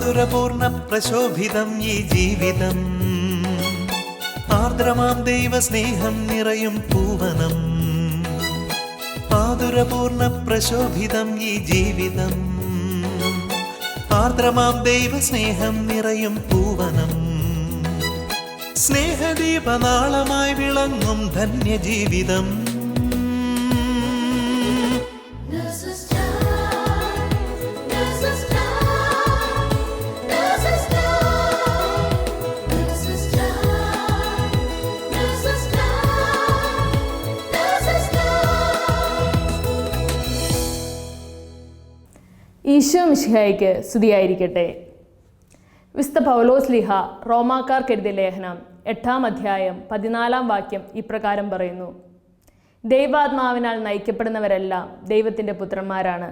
മാധുരപൂർണ്ണ പ്രശോഭിതം ഈ ജീവിതം, ആർദ്രമാം ദൈവസ്നേഹം നിറയും പൂവനം. മാധുരപൂർണ്ണ പ്രശോഭിതം ഈ ജീവിതം, ആർദ്രമാം ദൈവസ്നേഹം നിറയും പൂവനം. സ്നേഹദീപനാളമായി വിളങ്ങും ധന്യജീവിതം. ഈശോ മിശിഹായ്ക്ക് സ്തുതിയായിരിക്കട്ടെ. വിശുദ്ധ പൗലോസ്ലീഹ റോമാക്കാർക്കെഴുതിയ ലേഖനം 8-ാം അധ്യായം 14-ാം വാക്യം ഇപ്രകാരം പറയുന്നു: ദൈവാത്മാവിനാൽ നയിക്കപ്പെടുന്നവരെല്ലാം ദൈവത്തിൻ്റെ പുത്രന്മാരാണ്.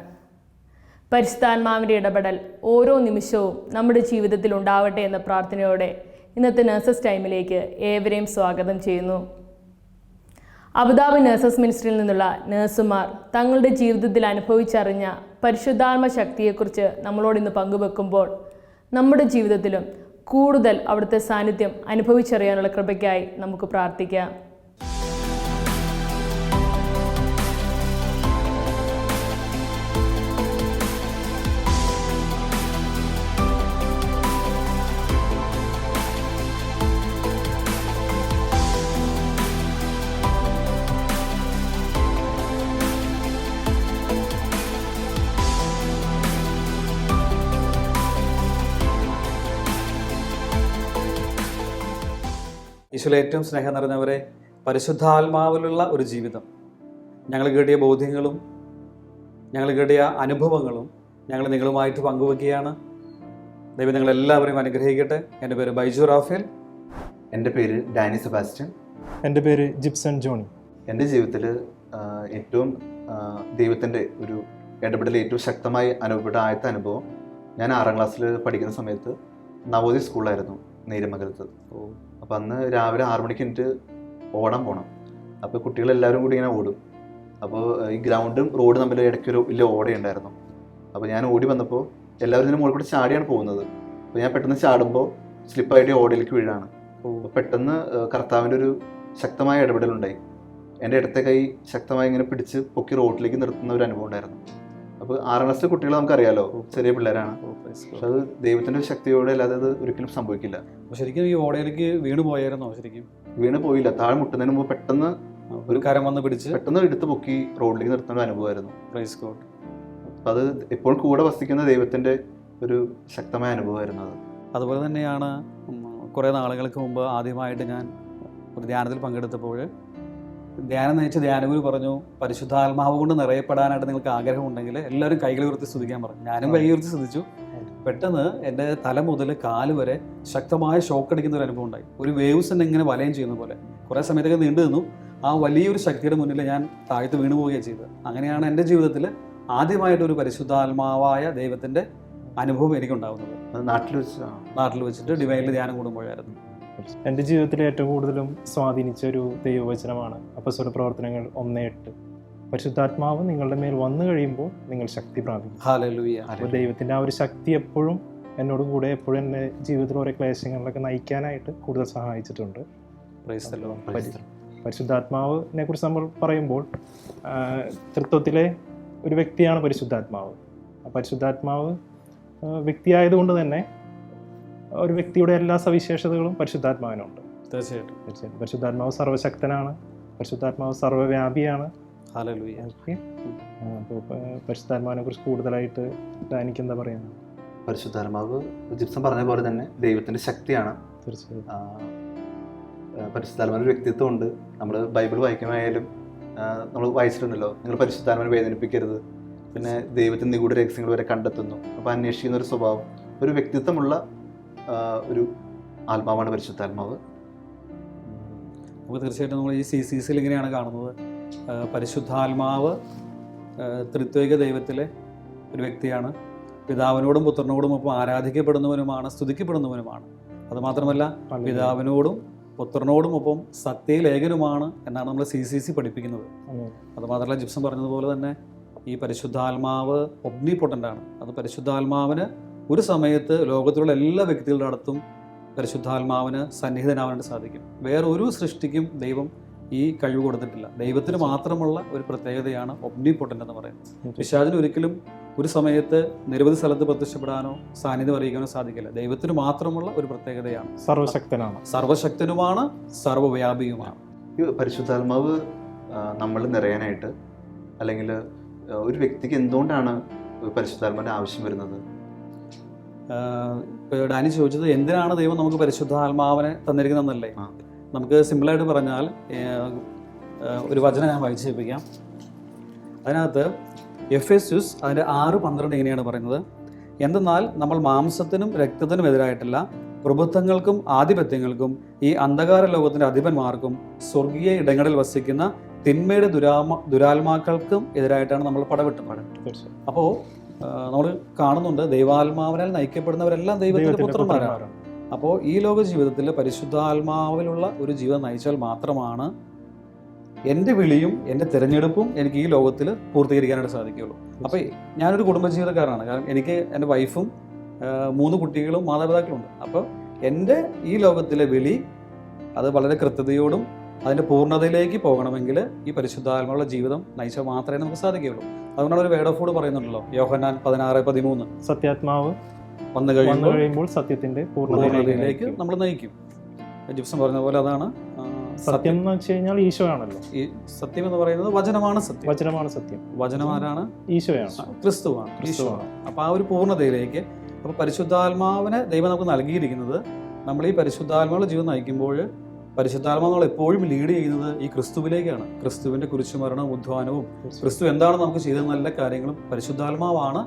പരിശുദ്ധാത്മാവിൻ്റെ ഇടപെടൽ ഓരോ നിമിഷവും നമ്മുടെ ജീവിതത്തിൽ ഉണ്ടാവട്ടെ എന്ന പ്രാർത്ഥനയോടെ ഇന്നത്തെ നഴ്സസ് ടൈമിലേക്ക് ഏവരെയും സ്വാഗതം ചെയ്യുന്നു. അബുദാബി നഴ്സസ് മിനിസ്ട്രിയിൽ നിന്നുള്ള നഴ്സുമാർ തങ്ങളുടെ ജീവിതത്തിൽ അനുഭവിച്ചറിഞ്ഞ പരിശുദ്ധാത്മ ശക്തിയെക്കുറിച്ച് നമ്മളോടിന്ന് പങ്കുവെക്കുമ്പോൾ നമ്മുടെ ജീവിതത്തിലും കൂടുതൽ അവിടുത്തെ സാന്നിധ്യം അനുഭവിച്ചറിയാനുള്ള കൃപയ്ക്കായി നമുക്ക് പ്രാർത്ഥിക്കാം. ഈശോയിലെ ഏറ്റവും സ്നേഹം നിറഞ്ഞവരെ, പരിശുദ്ധാത്മാവിലുള്ള ഒരു ജീവിതം, ഞങ്ങൾ കേട്ടിയ ബോധ്യങ്ങളും ഞങ്ങൾ കേട്ടിയ അനുഭവങ്ങളും ഞങ്ങൾ നിങ്ങളുമായിട്ട് പങ്കുവെക്കുകയാണ്. ദൈവം നിങ്ങളെല്ലാവരെയും അനുഗ്രഹിക്കട്ടെ. എൻ്റെ പേര് ബൈജു റാഫേൽ. എൻ്റെ പേര് ഡാനി സെബാസ്റ്റ്യൻ. എൻ്റെ പേര് ജിപ്സൺ ജോണി. എൻ്റെ ജീവിതത്തിൽ ഏറ്റവും ദൈവത്തിൻ്റെ ഒരു ഇടപെടൽ ഏറ്റവും ശക്തമായി അനുഭവപ്പെട്ട ആദ്യത്തെ അനുഭവം, ഞാൻ 6-ാം ക്ലാസ്സിൽ പഠിക്കുന്ന സമയത്ത് നവോദയ സ്കൂളിലായിരുന്നു നേര്യമംഗലത്ത്. അപ്പോൾ അന്ന് രാവിലെ 6 മണിക്ക് എനിക്ക് ഓടാൻ പോകണം. അപ്പോൾ കുട്ടികളെല്ലാവരും കൂടി ഇങ്ങനെ ഓടും. അപ്പോൾ ഈ ഗ്രൗണ്ടും റോഡും തമ്മിൽ ഇടയ്ക്കൊരു വലിയ ഓടയുണ്ടായിരുന്നു. അപ്പോൾ ഞാൻ ഓടി വന്നപ്പോൾ എല്ലാവരും ഇതിന് മുകളിൽ കൂടി ചാടിയാണ് പോകുന്നത്. അപ്പോൾ ഞാൻ പെട്ടെന്ന് ചാടുമ്പോൾ സ്ലിപ്പായിട്ട് ഓടയിലേക്ക് വീഴാണ്. അപ്പോൾ പെട്ടെന്ന് കർത്താവിൻ്റെ ഒരു ശക്തമായ ഇടപെടലുണ്ടായി. എൻ്റെ ഇടത്തെ കൈ ശക്തമായി ഇങ്ങനെ പിടിച്ച് പൊക്കി റോഡിലേക്ക് നിർത്തുന്ന ഒരു അനുഭവം ഉണ്ടായിരുന്നു. അപ്പോൾ 6-ാം ക്ലാസ്സിലെ കുട്ടികൾ നമുക്കറിയാലോ, ചെറിയ പിള്ളേരാണ്. പക്ഷെ അത് ദൈവത്തിൻ്റെ ശക്തിയോടെ അല്ലാതെ അത് ഒരിക്കലും സംഭവിക്കില്ല. ശരിക്കും ഈ ഓടയിലേക്ക് വീണ് പോയായിരുന്നോ? ശരിക്കും വീണ് പോയില്ല. താഴെ മുട്ടുന്നതിന് മുമ്പ് പെട്ടെന്ന് ഒരു കരം വന്ന് പിടിച്ച് പെട്ടെന്ന് എടുത്ത് പൊക്കി റോഡിലേക്ക് നിർത്തുന്ന ഒരു അനുഭവമായിരുന്നു. Praise God. അപ്പം അത് എപ്പോഴും കൂടെ വസിക്കുന്ന ദൈവത്തിൻ്റെ ഒരു ശക്തമായ അനുഭവമായിരുന്നു അത്. അതുപോലെ തന്നെയാണ് കുറേ നാളുകൾക്ക് മുമ്പ് ആദ്യമായിട്ട് ഞാൻ ഒരു ധ്യാനത്തിൽ പങ്കെടുത്തപ്പോൾ ധ്യാനം നയിച്ച ധ്യാനഗുരു പറഞ്ഞു, പരിശുദ്ധാത്മാവ് കൊണ്ട് നിറയപ്പെടാനായിട്ട് നിങ്ങൾക്ക് ആഗ്രഹമുണ്ടെങ്കിൽ എല്ലാവരും കൈകൾ ഉയർത്തി സ്തുതിക്കാൻ പറഞ്ഞു. ഞാനും കൈ ഉയർത്തി സ്തുതിച്ചു. പെട്ടെന്ന് എൻ്റെ തല മുതൽ കാല് വരെ ശക്തമായ ഷോക്ക് അടിക്കുന്ന ഒരു അനുഭവം ഉണ്ടായി. ഒരു വേവ്സ് തന്നെ ഇങ്ങനെ വലയം ചെയ്യുന്ന പോലെ കുറേ സമയത്തൊക്കെ നീണ്ടു നിന്നു. ആ വലിയൊരു ശക്തിയുടെ മുന്നിൽ ഞാൻ താഴ്ത്ത് വീണു പോവുകയാണ് ചെയ്തത്. അങ്ങനെയാണ് എൻ്റെ ജീവിതത്തിൽ ആദ്യമായിട്ടൊരു പരിശുദ്ധാത്മാവായ ദൈവത്തിൻ്റെ അനുഭവം എനിക്കുണ്ടാകുന്നത്. നാട്ടിൽ വെച്ചിട്ട് ഡിവൈനിൽ ധ്യാനം കൂടുമ്പോഴായിരുന്നു. എൻ്റെ ജീവിതത്തിൽ ഏറ്റവും കൂടുതലും സ്വാധീനിച്ച ഒരു ദൈവവചനമാണ് അപ്പോസ്തല പ്രവർത്തനങ്ങൾ 1:8. പരിശുദ്ധാത്മാവ് നിങ്ങളുടെ മേൽ വന്നു കഴിയുമ്പോൾ നിങ്ങൾ ശക്തി പ്രാപിക്കും. ഹല്ലേലൂയ. അപ്പോൾ ദൈവത്തിൻ്റെ ആ ഒരു ശക്തി എപ്പോഴും എന്നോട് കൂടെ എപ്പോഴും എൻ്റെ ജീവിതത്തിൽ ഓരോ ക്ലേശങ്ങളിലൊക്കെ നയിക്കാനായിട്ട് കൂടുതൽ സഹായിച്ചിട്ടുണ്ട്. Praise the Lord. പരിശുദ്ധാത്മാവിനെ കുറിച്ച് നമ്മൾ പറയുമ്പോൾ തൃത്വത്തിലെ ഒരു വ്യക്തിയാണ് പരിശുദ്ധാത്മാവ്. ആ പരിശുദ്ധാത്മാവ് വ്യക്തിയായതുകൊണ്ട് തന്നെ ഒരു വ്യക്തിയുടെ എല്ലാ സവിശേഷതകളും പരിശുദ്ധാത്മാവിനുണ്ട്. തീർച്ചയായിട്ടും. പരിശുദ്ധാത്മാവ് സർവ്വശക്തനാണ്. പരിശുദ്ധാത്മാവ് സർവ്വവ്യാപിയാണ്. ഹല്ലേലൂയ. അപ്പോൾ പരിശുദ്ധാത്മാവിനെ കുറിച്ച് കൂടുതലായിട്ട് എനിക്ക് എന്താ പറയുന്നത്? പരിശുദ്ധാത്മാവ് ജിപ്സൺ പറഞ്ഞ പോലെ തന്നെ ദൈവത്തിൻ്റെ ശക്തിയാണ്. തീർച്ചയായും പരിശുദ്ധാത്മാവിൻ്റെ വ്യക്തിത്വം ഉണ്ട്. നമ്മൾ ബൈബിൾ വായിക്കുമ്പോഴായാലും നമ്മൾ വായിച്ചിട്ടുണ്ടല്ലോ, നിങ്ങൾ പരിശുദ്ധാത്മാവിനെ വേദനിപ്പിക്കരുത്, പിന്നെ ദൈവത്തിൻ്റെ നിഗൂഢ രഹസ്യങ്ങൾ വരെ കണ്ടെത്തുന്നു. അപ്പോൾ അന്വേഷിക്കുന്ന ഒരു സ്വഭാവം, ഒരു വ്യക്തിത്വമുള്ള ഒരു ആത്മാവാണ് പരിശുദ്ധാത്മാവ്. നമുക്ക് തീർച്ചയായിട്ടും നമ്മൾ ഈ CCCയിൽ ഇങ്ങനെയാണ് കാണുന്നത്, പരിശുദ്ധാത്മാവ് ത്രിത്വൈക ദൈവത്തിലെ ഒരു വ്യക്തിയാണ്. പിതാവിനോടും പുത്രനോടും ഒപ്പം ആരാധിക്കപ്പെടുന്നവനുമാണ്, സ്തുതിക്കപ്പെടുന്നവനുമാണ്. അതുമാത്രമല്ല പിതാവിനോടും പുത്രനോടും ഒപ്പം സത്യലേഖനുമാണ് എന്നാണ് നമ്മൾ CCC പഠിപ്പിക്കുന്നത്. അതുമാത്രമല്ല ജിപ്സൺ പറഞ്ഞതുപോലെ തന്നെ ഈ പരിശുദ്ധാത്മാവ് ഒമ്നിപൊട്ടൻ്റാണ്. അത് പരിശുദ്ധാത്മാവിന് ഒരു സമയത്ത് ലോകത്തിലുള്ള എല്ലാ വ്യക്തികളുടെ അടുത്തും പരിശുദ്ധാത്മാവിന് സന്നിഹിതനാവാനായിട്ട് സാധിക്കും. വേറെ ഒരു സൃഷ്ടിക്കും ദൈവം ഈ കഴിവ് കൊടുത്തിട്ടില്ല. ദൈവത്തിന് മാത്രമുള്ള ഒരു പ്രത്യേകതയാണ് ഒംനിപൊട്ടൻ്റ് എന്ന് പറയുന്നത്. പിശാചിന് ഒരിക്കലും ഒരു സമയത്ത് നിരവധി സ്ഥലത്ത് പ്രത്യക്ഷപ്പെടാനോ സാന്നിധ്യം അറിയിക്കാനോ സാധിക്കില്ല. ദൈവത്തിന് മാത്രമുള്ള ഒരു പ്രത്യേകതയാണ്. സർവശക്തനാണ്, സർവശക്തനുമാണ്, സർവ്വവ്യാപിയുമാണ്. ഈ പരിശുദ്ധാത്മാവ് നമ്മൾ നിറയാനായിട്ട്, അല്ലെങ്കിൽ ഒരു വ്യക്തിക്ക് എന്തുകൊണ്ടാണ് പരിശുദ്ധാത്മാവിൻ്റെ ആവശ്യം വരുന്നത്? ഇപ്പോൾ ഡാനി ചോദിച്ചത് എന്തിനാണ് ദൈവം നമുക്ക് പരിശുദ്ധാത്മാവിനെ തന്നിരിക്കുന്നതെന്നല്ലേ. നമുക്ക് സിമ്പിളായിട്ട് പറഞ്ഞാൽ ഒരു വചനം ഞാൻ വായിച്ചു കേൾപ്പിക്കാം. അതിനകത്ത് എഫെസ്യുസ് അതിൻ്റെ 6:12 ഇങ്ങനെയാണ് പറയുന്നത്: എന്തെന്നാൽ നമ്മൾ മാംസത്തിനും രക്തത്തിനും എതിരായിട്ടല്ല, പ്രഭുത്വങ്ങൾക്കും ആധിപത്യങ്ങൾക്കും ഈ അന്ധകാര ലോകത്തിൻ്റെ അധിപന്മാർക്കും സ്വർഗീയ ഇടങ്ങളിൽ വസിക്കുന്ന തിന്മയുടെ ദുരാത്മാക്കൾക്കും എതിരായിട്ടാണ് നമ്മൾ പടവെട്ടുന്നത്. അപ്പോൾ നമ്മൾ കാണുന്നുണ്ട്, ദൈവാത്മാവിനാൽ നയിക്കപ്പെടുന്നവരെല്ലാം ദൈവത്തിൻ്റെ പുത്രന്മാരാണ്. അപ്പോൾ ഈ ലോക ജീവിതത്തിൽ പരിശുദ്ധാത്മാവിലുള്ള ഒരു ജീവിതം നയിച്ചാൽ മാത്രമാണ് എൻ്റെ വിളിയും എൻ്റെ തിരഞ്ഞെടുപ്പും എനിക്ക് ഈ ലോകത്തിൽ പൂർത്തീകരിക്കാനായിട്ട് സാധിക്കുകയുള്ളൂ. അപ്പോൾ ഞാനൊരു കുടുംബജീവിതക്കാരനാണ്. കാരണം എനിക്ക് എൻ്റെ വൈഫും 3 കുട്ടികളും മാതാപിതാക്കളുണ്ട്. അപ്പോൾ എൻ്റെ ഈ ലോകത്തിലെ വിളി അത് വളരെ കൃത്യതയോടും അതിൻ്റെ പൂർണ്ണതയിലേക്ക് പോകണമെങ്കിൽ ഈ പരിശുദ്ധാത്മാവുള്ള ജീവിതം നയിച്ചാൽ മാത്രമേ നമുക്ക് സാധിക്കുകയുള്ളൂ. അതുകൊണ്ടാണ് ഒരു വേർഡ് ഓഫ് ഗോഡ് പറയുന്നുണ്ടല്ലോ, യോഹന്നാൻ 16:13, സത്യാത്മാവ് വന്നു കഴിയുമ്പോൾ സത്യത്തിന്റെ പൂർണ്ണതയിലേക്ക് നമ്മൾ നയിക്കും. ജിപ്സം പറഞ്ഞ പോലെ അതാണ് സത്യം എന്ന് വെച്ച് കഴിഞ്ഞാൽ ഈശോ ആണല്ലോ. ഈ സത്യം എന്ന് പറയുന്നത് വചനമാണ് സത്യം. വചനമാണ് സത്യം. വചനമാരാണ്? ഈശോയാണ്, ക്രിസ്തുവാണ്, ഈശോയാണ്. അപ്പോൾ ആ ഒരു പൂർണ്ണതയിലേക്ക്, അപ്പോൾ പരിശുദ്ധാത്മാവിനെ ദൈവം നമുക്ക് നൽകിയിരിക്കുന്നത്, നമ്മൾ ഈ പരിശുദ്ധാത്മാവുള്ള ജീവിതം നയിക്കുമ്പോൾ പരിശുദ്ധാത്മാവ് നമ്മൾ എപ്പോഴും ലീഡ് ചെയ്യുന്നത് ഈ ക്രിസ്തുവിലേക്കാണ്. ക്രിസ്തുവിന്റെ കുരിശുമരണവും ഉദ്ധാനവും ക്രിസ്തു എന്താണ് നമുക്ക് ചെയ്ത നല്ല കാര്യങ്ങളും പരിശുദ്ധാത്മാവാണ്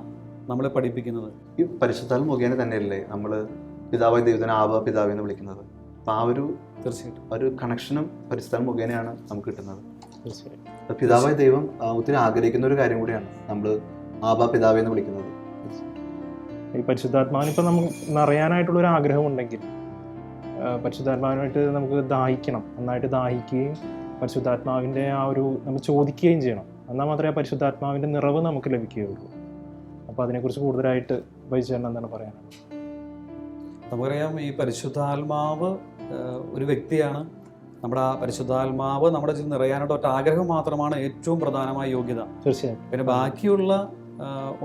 നമ്മളെ പഠിപ്പിക്കുന്നത്. ഈ പരിശുദ്ധാത്മ മുഖേന തന്നെയല്ലേ നമ്മൾ പിതാവായ ദൈവത്തിനെ ആവ പിതാവ് എന്ന് വിളിക്കുന്നത്? അപ്പോൾ ആ ഒരു തീർച്ചയായിട്ടും ഒരു കണക്ഷനും പരിശുദ്ധാത്മ മുഖേനയാണ് നമുക്ക് കിട്ടുന്നത്. പിതാവായ ദൈവം ഒത്തിരി ആഗ്രഹിക്കുന്ന ഒരു കാര്യം കൂടിയാണ് നമ്മൾ ആബ പിതാവ് എന്ന് വിളിക്കുന്നത്. ഈ പരിശുദ്ധാത്മാവിന് ഇപ്പം നമുക്ക് നിറയാനായിട്ടുള്ളൊരു ആഗ്രഹമുണ്ടെങ്കിൽ പരിശുദ്ധാത്മാവിനായിട്ട് നമുക്ക് ദാഹിക്കണം, നന്നായിട്ട് ദാഹിക്കുകയും പരിശുദ്ധാത്മാവിൻ്റെ ആ ഒരു നമ്മൾ ചോദിക്കുകയും ചെയ്യണം. എന്നാൽ മാത്രമേ ആ പരിശുദ്ധാത്മാവിൻ്റെ നിറവ് നമുക്ക് ലഭിക്കുകയുള്ളൂ. അപ്പോൾ അതിനെക്കുറിച്ച് കൂടുതലായിട്ട് വൈചേട്ടൻ എന്താണ് പറയാനുള്ളത്? നമുക്കറിയാം, ഈ പരിശുദ്ധാത്മാവ് ഒരു വ്യക്തിയാണ്. നമ്മുടെ ആ പരിശുദ്ധാത്മാവ് നമ്മുടെ ജീവിതം നിറയാനായിട്ട് ഒറ്റ ആഗ്രഹം മാത്രമാണ് ഏറ്റവും പ്രധാനമായ യോഗ്യത. തീർച്ചയായും. പിന്നെ ബാക്കിയുള്ള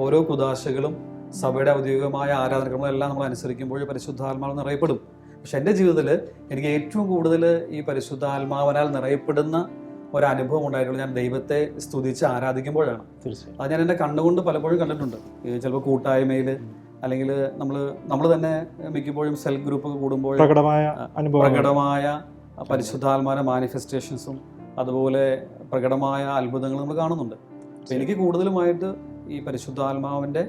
ഓരോ കുദാശകളും സഭയുടെ ഔദ്യോഗികമായ ആരാധനകളെല്ലാം നമ്മൾ അനുസരിക്കുമ്പോൾ പരിശുദ്ധാത്മാവ് നിറയപ്പെടും. പക്ഷെ എൻ്റെ ജീവിതത്തിൽ എനിക്ക് ഏറ്റവും കൂടുതൽ ഈ പരിശുദ്ധാത്മാവിനാൽ നിറയപ്പെടുന്ന ഒരനുഭവം ഉണ്ടായിട്ടുള്ളത് ഞാൻ ദൈവത്തെ സ്തുതിച്ച് ആരാധിക്കുമ്പോഴാണ്. തീർച്ചയായും. അത് ഞാൻ എൻ്റെ കണ്ണുകൊണ്ട് പലപ്പോഴും കണ്ടിട്ടുണ്ട്. ചിലപ്പോൾ കൂട്ടായ്മയിൽ, അല്ലെങ്കിൽ നമ്മൾ തന്നെ മിക്കപ്പോഴും സെൽഫ് ഗ്രൂപ്പ് കൂടുമ്പോൾ പ്രകടമായ പരിശുദ്ധാത്മാവിന്റെ മാനിഫെസ്റ്റേഷൻസും അതുപോലെ പ്രകടമായ അത്ഭുതങ്ങൾ നമ്മൾ കാണുന്നുണ്ട്. അപ്പം എനിക്ക് കൂടുതലുമായിട്ട് ഈ പരിശുദ്ധാത്മാവിൻ്റെ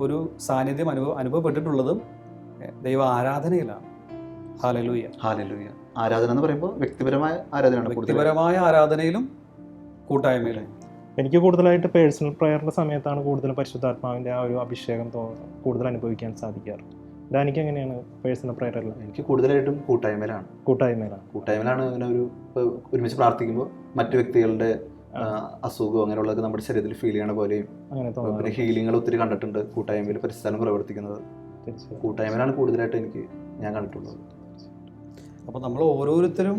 ഒരു സാന്നിധ്യം അനുഭവപ്പെട്ടിട്ടുള്ളതും ദൈവ ആരാധനയിലാണ്. Hallelujah, hallelujah. ആരാധന എന്ന് പറയുമ്പോൾ വ്യക്തിപരമായ ആരാധനയാണ്. വ്യക്തിപരമായ ആരാധനയിലും കൂട്ടായ്മയിലും. എനിക്ക് കൂടുതലായിട്ട് പേഴ്സണൽ പ്രയറിൻ്റെ സമയത്താണ് കൂടുതലും പരിശുദ്ധാത്മാവിൻ്റെ ആ ഒരു അഭിഷേകം കൂടുതൽ അനുഭവിക്കാൻ സാധിക്കാറ്. ഡാനിക്ക് എങ്ങനെയാണ് പേഴ്സണൽ പ്രയറല്ല? എനിക്ക് കൂടുതലായിട്ടും കൂട്ടായ്മയിലാണ് ഇങ്ങനെ ഒരു ഒരുമിച്ച് പ്രാർത്ഥിക്കുമ്പോൾ മറ്റു വ്യക്തികളുടെ അസുഖം അങ്ങനെയുള്ളതൊക്കെ നമ്മുടെ ശരീരത്തിൽ ഫീൽ ചെയ്യണ പോലെയും പിന്നെ ഹീലിങ്ങൾ ഒത്തിരി കണ്ടിട്ടുണ്ട് കൂട്ടായ്മയിൽ പരിശുദ്ധാത്മ പ്രവർത്തിക്കുന്നത്. കൂട്ടായ്മയിലാണ് കൂടുതലായിട്ട് ഞാൻ കണ്ടിട്ടുള്ളത്. അപ്പോൾ നമ്മൾ ഓരോരുത്തരും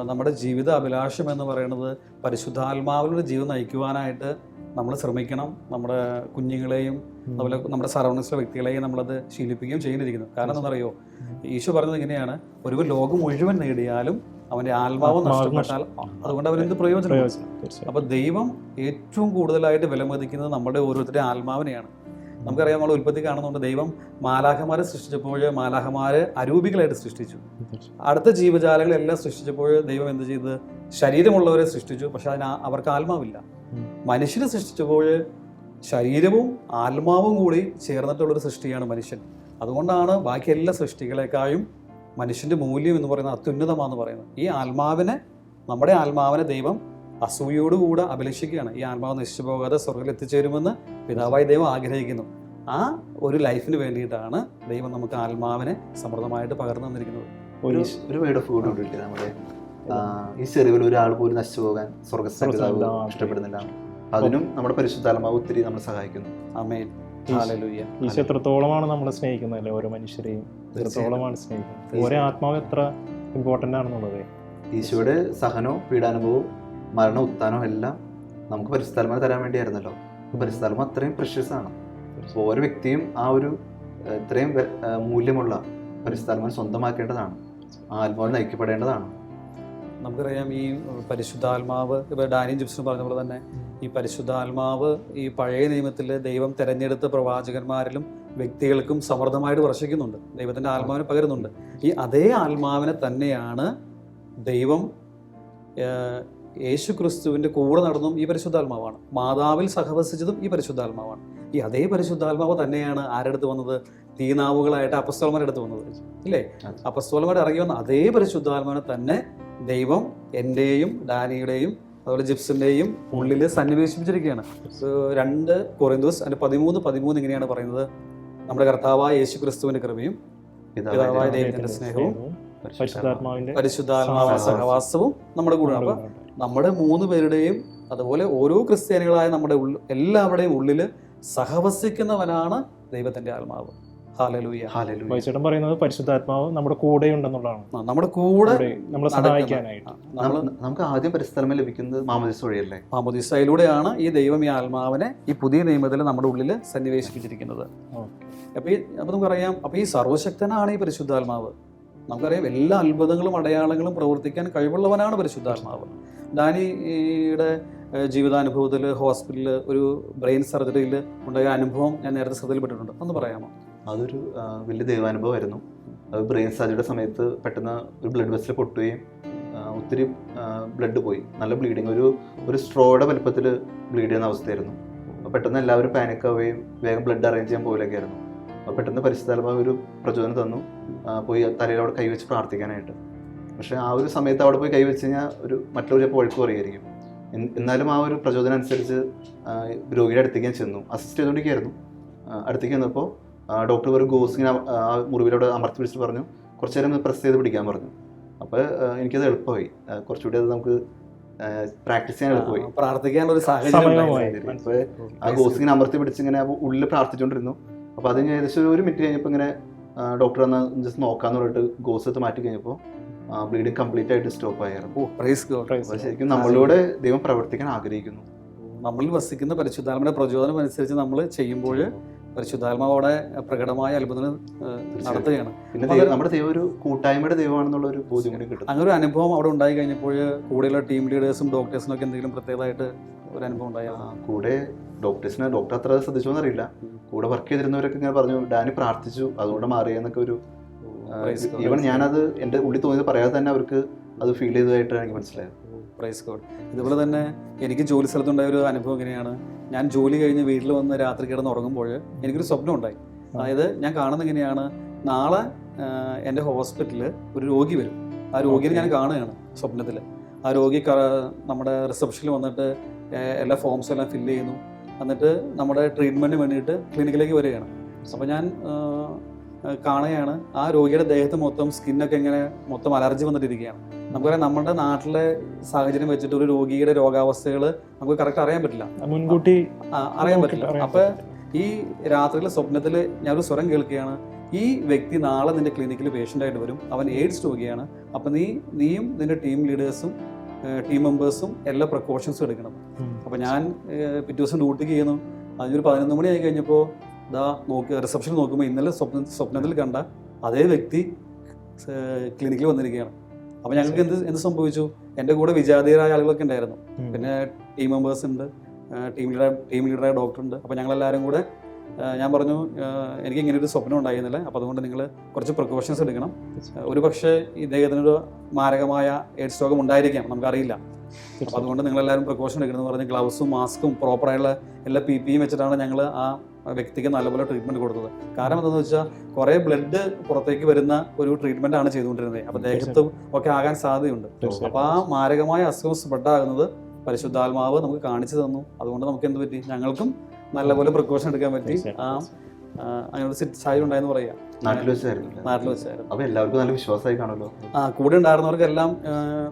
നമ്മുടെ ജീവിത അഭിലാഷം എന്ന് പറയുന്നത് പരിശുദ്ധാത്മാവിലൂടെ ജീവിതം നയിക്കുവാനായിട്ട് നമ്മൾ ശ്രമിക്കണം. നമ്മുടെ കുഞ്ഞുങ്ങളെയും അതുപോലെ നമ്മുടെ സറൗണ്ടിങ്സിലെ വ്യക്തികളെയും നമ്മളത് ശീലിപ്പിക്കുകയും ചെയ്തിരിക്കുന്നു. കാരണം എന്താ പറയുമോ, ഈശോ പറഞ്ഞത് ഇങ്ങനെയാണ്: ഒരു ലോകം മുഴുവൻ നേടിയാലും അവൻ്റെ ആത്മാവ് നഷ്ടപ്പെട്ടാൽ അതുകൊണ്ട് അവനെന്ത് പ്രയോജനം? അപ്പോൾ ദൈവം ഏറ്റവും കൂടുതലായിട്ട് വിലമതിക്കുന്നത് നമ്മുടെ ഓരോരുത്തരുടെ ആത്മാവിനെയാണ്. നമുക്കറിയാം, നമ്മൾ ഉൽപ്പത്തി കാണുന്നുണ്ട്, ദൈവം മാലാഖമാരെ സൃഷ്ടിച്ചപ്പോൾ മാലാഖമാരെ അരൂപികളായിട്ട് സൃഷ്ടിച്ചു. അടുത്ത ജീവജാലങ്ങളെല്ലാം സൃഷ്ടിച്ചപ്പോൾ ദൈവം എന്ത് ചെയ്ത്? ശരീരമുള്ളവരെ സൃഷ്ടിച്ചു, പക്ഷെ അവർക്ക് ആത്മാവില്ല. മനുഷ്യനെ സൃഷ്ടിച്ചപ്പോൾ ശരീരവും ആത്മാവും കൂടി ചേർന്നിട്ടുള്ളൊരു സൃഷ്ടിയാണ് മനുഷ്യൻ. അതുകൊണ്ടാണ് ബാക്കി എല്ലാ സൃഷ്ടികളെക്കാളും മനുഷ്യൻ്റെ മൂല്യം എന്ന് പറയുന്നത് അത്യുന്നതമാണെന്ന് പറയുന്നത്. ഈ നമ്മുടെ ആത്മാവിനെ ദൈവം അസൂയോടുകൂടെ അഭിലഷിക്കുകയാണ്. ഈ ആത്മാവ് നശിച്ചു പോകാതെ സ്വർഗ്ഗത്തിൽ എത്തിച്ചേരുമെന്ന് പിതാവായ ദൈവം ആഗ്രഹിക്കുന്നു. ആ ഒരു ലൈഫിന് വേണ്ടിയിട്ടാണ് ദൈവം നമുക്ക് ആത്മാവിനെ സമൃദ്ധമായിട്ട് പകർന്നു തന്നിരിക്കുന്നത്. ഒരു വേർഡ് ഓഫ് ഗോഡ് കൂടിയില്ലേ നമ്മുടെ ഈ ചെറിയ ഒരാൾ പോലും നശിച്ചു പോകാൻ സ്വർഗ്ഗസ്ഥ പിതാവ് ഇഷ്ടപ്പെടുന്നില്ല. അതിനും നമ്മുടെ പരിശുദ്ധാത്മാവ് ഒത്തിരി നമ്മളെ സഹായിക്കുന്നു. ആമേൻ. ഹല്ലേലൂയ. ഈശോ എത്രത്തോളമാണ് നമ്മളെ സ്നേഹിക്കുന്നത്, ഓരോ മനുഷ്യരെയും എത്രത്തോളമാണ് സ്നേഹിക്കുന്നത്. ഓരോ ആത്മാവ് എത്ര ഇമ്പോർട്ടൻ്റ് ആണെന്നുള്ളത്. ഈശോയുടെ സഹനവും പീഡാനുഭവവും മരണവും ഉത്ഥാനവും എല്ലാം നമുക്ക് പരിശുദ്ധാത്മാവിനെ തരാൻ വേണ്ടിയായിരുന്നല്ലോ. പരിശുദ്ധാത്മ അത്രയും പ്രഷ്യസ് ആണ്. അപ്പോൾ ഓരോ വ്യക്തിയും ആ ഒരു ഇത്രയും മൂല്യമുള്ള പരിശുദ്ധാത്മാവിനെ സ്വന്തമാക്കേണ്ടതാണ്, ആ ആത്മാവിനെ നയിക്കപ്പെടേണ്ടതാണ്. നമുക്കറിയാം ഈ പരിശുദ്ധാത്മാവ്, ഇപ്പോൾ ഡാനിയും ജിപ്സും പറഞ്ഞ പോലെ തന്നെ ഈ പരിശുദ്ധാത്മാവ് ഈ പഴയ നിയമത്തിൽ ദൈവം തെരഞ്ഞെടുത്ത പ്രവാചകന്മാരിലും വ്യക്തികൾക്കും സമൃദ്ധമായിട്ട് വർഷിക്കുന്നുണ്ട്, ദൈവത്തിൻ്റെ ആത്മാവിനെ പകരുന്നുണ്ട്. ഈ അതേ ആത്മാവിനെ തന്നെയാണ് ദൈവം യേശു ക്രിസ്തുവിൻ്റെ കൂടെ നടന്നതും ഈ പരിശുദ്ധാത്മാവാണ്. മാതാവിൽ സഹവസിച്ചതും ഈ പരിശുദ്ധാത്മാവാണ്. ഈ അതേ പരിശുദ്ധാത്മാവ് തന്നെയാണ് ആരെടുത്ത് വന്നത്? തീനാവുകളായിട്ട് അപ്പസ്തോലന്മാരുടെ അടുത്ത് വന്നത്, ഇല്ലേ? അപ്പസ്തോലന്മാർ ഇറങ്ങി വന്ന അതേ പരിശുദ്ധാത്മാവിനെ തന്നെ ദൈവം എൻ്റെയും ഡാനിയുടെയും അതുപോലെ ജിപ്സിൻ്റെയും ഉള്ളിൽ സന്നിവേശിപ്പിച്ചിരിക്കുകയാണ്. 2 കൊറിന്തോസ് 13:13 ഇങ്ങനെയാണ് പറയുന്നത്: നമ്മുടെ കർത്താവായ യേശു ക്രിസ്തുവിൻ്റെ കൃപയും പിതാവായ ദൈവത്തിൻ്റെ സ്നേഹവും പരിശുദ്ധാത്മാവിന്റെ സഹവാസവും നമ്മുടെ കൂടെ. അപ്പൊ നമ്മുടെ 3 പേരുടെയും അതുപോലെ ഓരോ ക്രിസ്ത്യാനികളായ നമ്മുടെ എല്ലാവരുടെയും ഉള്ളിൽ സഹവസിക്കുന്നവനാണ് ദൈവത്തിന്റെ ആത്മാവ്. ഹല്ലേലൂയ. വൈചേട്ടൻ പറയുന്നത് പരിശുദ്ധാത്മാവ് നമ്മുടെ കൂടെ ഉണ്ടെന്നുള്ളതാണ്, നമ്മുടെ കൂടെ നമ്മളെ സഹായിക്കാനായിട്ട്. നമുക്ക് ആദ്യം പരിശുദ്ധാത്മ ലഭിക്കുന്നത് മാമോദീസ വഴിയല്ലേ? മാമോദീസയിലൂടെയാണ് ഈ ദൈവം ഈ ആത്മാവിനെ ഈ പുതിയ നിയമത്തിൽ നമ്മുടെ ഉള്ളിൽ സന്നിവേശിപ്പിച്ചിരിക്കുന്നത്. അപ്പൊ നമുക്കറിയാം, അപ്പൊ ഈ സർവശക്തനാണ് ഈ പരിശുദ്ധാത്മാവ്. നമുക്കറിയാം എല്ലാ അത്ഭുതങ്ങളും അടയാളങ്ങളും പ്രവർത്തിക്കാൻ കഴിവുള്ളവനാണ് പരിശുദ്ധാത്മാവ്. ഡാനിയുടെ ജീവിതാനുഭവത്തിൽ ഹോസ്പിറ്റലിൽ ഒരു ബ്രെയിൻ സർജറിയിൽ ഉണ്ടായ അനുഭവം ഞാൻ നേരത്തെ ശ്രദ്ധയിൽപ്പെട്ടിട്ടുണ്ട്, ഒന്ന് പറയാമോ? അതൊരു വലിയ ദൈവാനുഭവമായിരുന്നു. അത് ബ്രെയിൻ സർജറിയുടെ സമയത്ത് പെട്ടെന്ന് ഒരു ബ്ലഡ് വെസൽ പൊട്ടുകയും ഒത്തിരി ബ്ലഡ് പോയി, നല്ല ബ്ലീഡിങ്, ഒരു സ്ട്രോയുടെ വലുപ്പത്തിൽ ബ്ലീഡ് ചെയ്യുന്ന അവസ്ഥയായിരുന്നു. അപ്പോൾ പെട്ടെന്ന് എല്ലാവരും പാനിക് ആവുകയും വേഗം ബ്ലഡ് അറേഞ്ച് ചെയ്യാൻ പോലെയൊക്കെ ആയിരുന്നു. അപ്പോൾ പെട്ടെന്ന് പരിശുദ്ധാത്മാവ് ഒരു പ്രചോദനം തന്നു, പോയി തലയിൽ അവിടെ കൈവച്ച് പ്രാർത്ഥിക്കാനായിട്ട്. പക്ഷേ ആ ഒരു സമയത്ത് അവിടെ പോയി കൈവച്ച് കഴിഞ്ഞാൽ മറ്റുള്ളവർ ചിലപ്പോൾ ഒഴുക്ക് പറയുമായിരിക്കും. എന്നാലും ആ ഒരു പ്രചോദനം അനുസരിച്ച് രോഗിയുടെ അടുത്തേക്ക് ഞാൻ ചെന്നു, അസിസ്റ്റ് ചെയ്തുകൊണ്ടിരിക്കുകയായിരുന്നു. അടുത്തേക്ക് ചെന്നപ്പോൾ ഡോക്ടർ ഒരു ഗോസ് ഇങ്ങനെ ആ മുറിവിലവിടെ അമർത്തി പിടിച്ചിട്ട് പറഞ്ഞു, കുറച്ച് നേരം പ്രസ് ചെയ്ത് പിടിക്കാൻ പറഞ്ഞു. അപ്പോൾ എനിക്കത് എളുപ്പമായി, കുറച്ചുകൂടി അത് നമുക്ക് പ്രാക്ടീസ് ചെയ്യാൻ എളുപ്പമായി, പ്രാർത്ഥിക്കാനുള്ള ഒരു സാഹചര്യം. അപ്പോൾ ആ ഗോസ് ഇങ്ങനെ അമർത്തി പിടിച്ച് ഇങ്ങനെ ഉള്ളിൽ പ്രാർത്ഥിച്ചുകൊണ്ടിരുന്നു. അപ്പോൾ അത് ഏകദേശം 1 മിനിറ്റ് കഴിഞ്ഞപ്പോൾ ഇങ്ങനെ ഡോക്ടർ ഒന്ന് ജസ്റ്റ് നോക്കാന്ന് പറഞ്ഞിട്ട് ഗോസ് എടുത്ത് മാറ്റി കഴിഞ്ഞപ്പോൾ ബ്ലീഡിങ് കംപ്ലീറ്റ് ആയിട്ട് സ്റ്റോപ്പ് ആയിരുന്നു. ശരിക്കും നമ്മളിലൂടെ ദൈവം പ്രവർത്തിക്കാൻ ആഗ്രഹിക്കുന്നു. നമ്മളിൽ വസിക്കുന്ന പരിശുദ്ധാത്മാവിന്റെ പ്രചോദനം അനുസരിച്ച് നമ്മൾ ചെയ്യുമ്പോൾ പരിശുദ്ധാത്മാവോടെ പ്രകടമായ അത്ഭുതം നടത്തുകയാണ്. പിന്നെ നമ്മുടെ ദൈവം ഒരു കൂട്ടായ്മയുടെ ദൈവമാണെന്നുള്ള ഒരു ബോധ്യം കൂടി കിട്ടും. അങ്ങനെ ഒരു അനുഭവം അവിടെ ഉണ്ടായി കഴിഞ്ഞപ്പോൾ കൂടെയുള്ള ടീം ലീഡേഴ്സും ഡോക്ടേഴ്സിനും ഒക്കെ എന്തെങ്കിലും പ്രത്യേകമായിട്ട് ഒരു അനുഭവം ഉണ്ടായിരുന്നു? കൂടെ ഡോക്ടർ അത്ര ശ്രദ്ധിച്ചോന്ന് അറിയില്ല, കൂടെ വർക്ക് ചെയ്തിരുന്നവരൊക്കെ ഇങ്ങനെ പറഞ്ഞു, ഡാനി പ്രാർത്ഥിച്ചു അതുകൊണ്ട് മാറിയെന്നൊക്കെ ഒരു ഈവൻ ഞാനത് എൻ്റെ ഉള്ളിൽ തോന്നിയത് പറയാതെ തന്നെ അവർക്ക് അത് ഫീൽ ചെയ്തതായിട്ടാണ് എനിക്ക് മനസ്സിലായത്. Praise God. ഇതുപോലെ തന്നെ എനിക്ക് ജോലി സ്ഥലത്തുണ്ടായ ഒരു അനുഭവം എങ്ങനെയാണ്, ഞാൻ ജോലി കഴിഞ്ഞ് വീട്ടിൽ വന്ന് രാത്രി കിടന്ന് ഉറങ്ങുമ്പോൾ എനിക്കൊരു സ്വപ്നം ഉണ്ടായി. അതായത് ഞാൻ കാണുന്നത് എങ്ങനെയാണ്, നാളെ എൻ്റെ ഹോസ്പിറ്റലിൽ ഒരു രോഗി വരും. ആ രോഗിയെ ഞാൻ കാണുകയാണ് സ്വപ്നത്തിൽ. ആ രോഗി നമ്മുടെ റിസപ്ഷനിൽ വന്നിട്ട് എല്ലാ ഫോംസും എല്ലാം ഫില്ല് ചെയ്യുന്നു. എന്നിട്ട് നമ്മുടെ ട്രീറ്റ്മെൻറ്റിന് വേണ്ടിയിട്ട് ക്ലിനിക്കിലേക്ക് വരികയാണ്. അപ്പോൾ ഞാൻ കാണുകയാണ് ആ രോഗിയുടെ ദേഹത്ത് മൊത്തം സ്കിന്നൊക്കെ ഇങ്ങനെ മൊത്തം അലർജി വന്നിട്ടിരിക്കുകയാണ്. നമുക്കറിയാം നമ്മുടെ നാട്ടിലെ സാഹചര്യം വെച്ചിട്ട് ഒരു രോഗിയുടെ രോഗാവസ്ഥകൾ നമുക്ക് കറക്റ്റ് അറിയാൻ പറ്റില്ല, മുൻകൂട്ടി അറിയാൻ പറ്റില്ല. അപ്പൊ ഈ രാത്രിയിലെ സ്വപ്നത്തിൽ ഞാനൊരു സ്വരം കേൾക്കുകയാണ്, ഈ വ്യക്തി നാളെ നിന്റെ ക്ലിനിക്കിൽ പേഷ്യൻ്റായിട്ട് വരും, അവൻ എയ്ഡ്സ് രോഗിയാണ്. അപ്പം നീയും നിന്റെ ടീം ലീഡേഴ്സും ടീം മെമ്പേഴ്സും എല്ലാ പ്രിക്കോഷൻസും എടുക്കണം. അപ്പം ഞാൻ പിറ്റേ ദിവസം ഡ്യൂട്ടിക്ക് ചെയ്യുന്നു. അതിനൊരു 11 മണി ആയി കഴിഞ്ഞപ്പോൾ റിസപ്ഷനിൽ നോക്കുമ്പോൾ ഇന്നലെ സ്വപ്നത്തിൽ കണ്ട അതേ വ്യക്തി ക്ലിനിക്കിൽ വന്നിരിക്കുകയാണ്. അപ്പോൾ ഞങ്ങൾക്ക് എന്ത് സംഭവിച്ചു, എൻ്റെ കൂടെ വിജാതീയരായ ആളുകളൊക്കെ ഉണ്ടായിരുന്നു, പിന്നെ ടീം മെമ്പേഴ്സ് ഉണ്ട്, ടീം ലീഡറായ ഡോക്ടറുണ്ട്. അപ്പോൾ ഞങ്ങളെല്ലാവരും കൂടെ ഞാൻ പറഞ്ഞു, എനിക്ക് ഇങ്ങനെ ഒരു സ്വപ്നം ഉണ്ടായിരുന്നില്ല, അപ്പോൾ അതുകൊണ്ട് നിങ്ങൾ കുറച്ച് പ്രിക്കോഷൻസ് എടുക്കണം. ഒരു പക്ഷേ ഇദ്ദേഹത്തിനൊരു മാരകമായ എയ്ഡ്സ് രോഗം ഉണ്ടായിരിക്കാം, നമുക്കറിയില്ല. അപ്പോൾ അതുകൊണ്ട് നിങ്ങളെല്ലാവരും പ്രിക്കോഷൻ എടുക്കണമെന്ന് പറഞ്ഞ് ഗ്ലൗസും മാസ്കും പ്രോപ്പറായുള്ള എല്ലാ PPE വെച്ചിട്ടാണ് ഞങ്ങൾ ആ വ്യക്തിക്ക് നല്ലപോലെ ട്രീറ്റ്മെൻറ്റ് കൊടുത്തത്. കാരണം എന്താണെന്ന് വെച്ചാൽ കുറേ ബ്ലഡ് പുറത്തേക്ക് വരുന്ന ഒരു ട്രീറ്റ്മെൻ്റ് ആണ് ചെയ്തുകൊണ്ടിരുന്നത്. അപ്പോൾ ദേഹത്തും ഒക്കെ ആകാൻ സാധ്യതയുണ്ട്. അപ്പോൾ ആ മാരകമായ അസുഖം സ്പ്രെഡാകുന്നത് പരിശുദ്ധാത്മാവ് നമുക്ക് കാണിച്ചു തന്നു. അതുകൊണ്ട് നമുക്ക് എന്ത് പറ്റി, ഞങ്ങൾക്കും നല്ലപോലെ പ്രിക്കോഷൻ എടുക്കാൻ പറ്റി. ആ അങ്ങനെ ഒരു സാഹചര്യം ഉണ്ടായെന്ന് പറയാം. നാട്ടിൽ വെച്ചായിരുന്നു. നാട്ടിൽ വെച്ചായിരുന്നു. അപ്പൊ എല്ലാവർക്കും നല്ല വിശ്വാസമായി കാണുമല്ലോ. കൂടെ ഉണ്ടായിരുന്നവർക്കെല്ലാം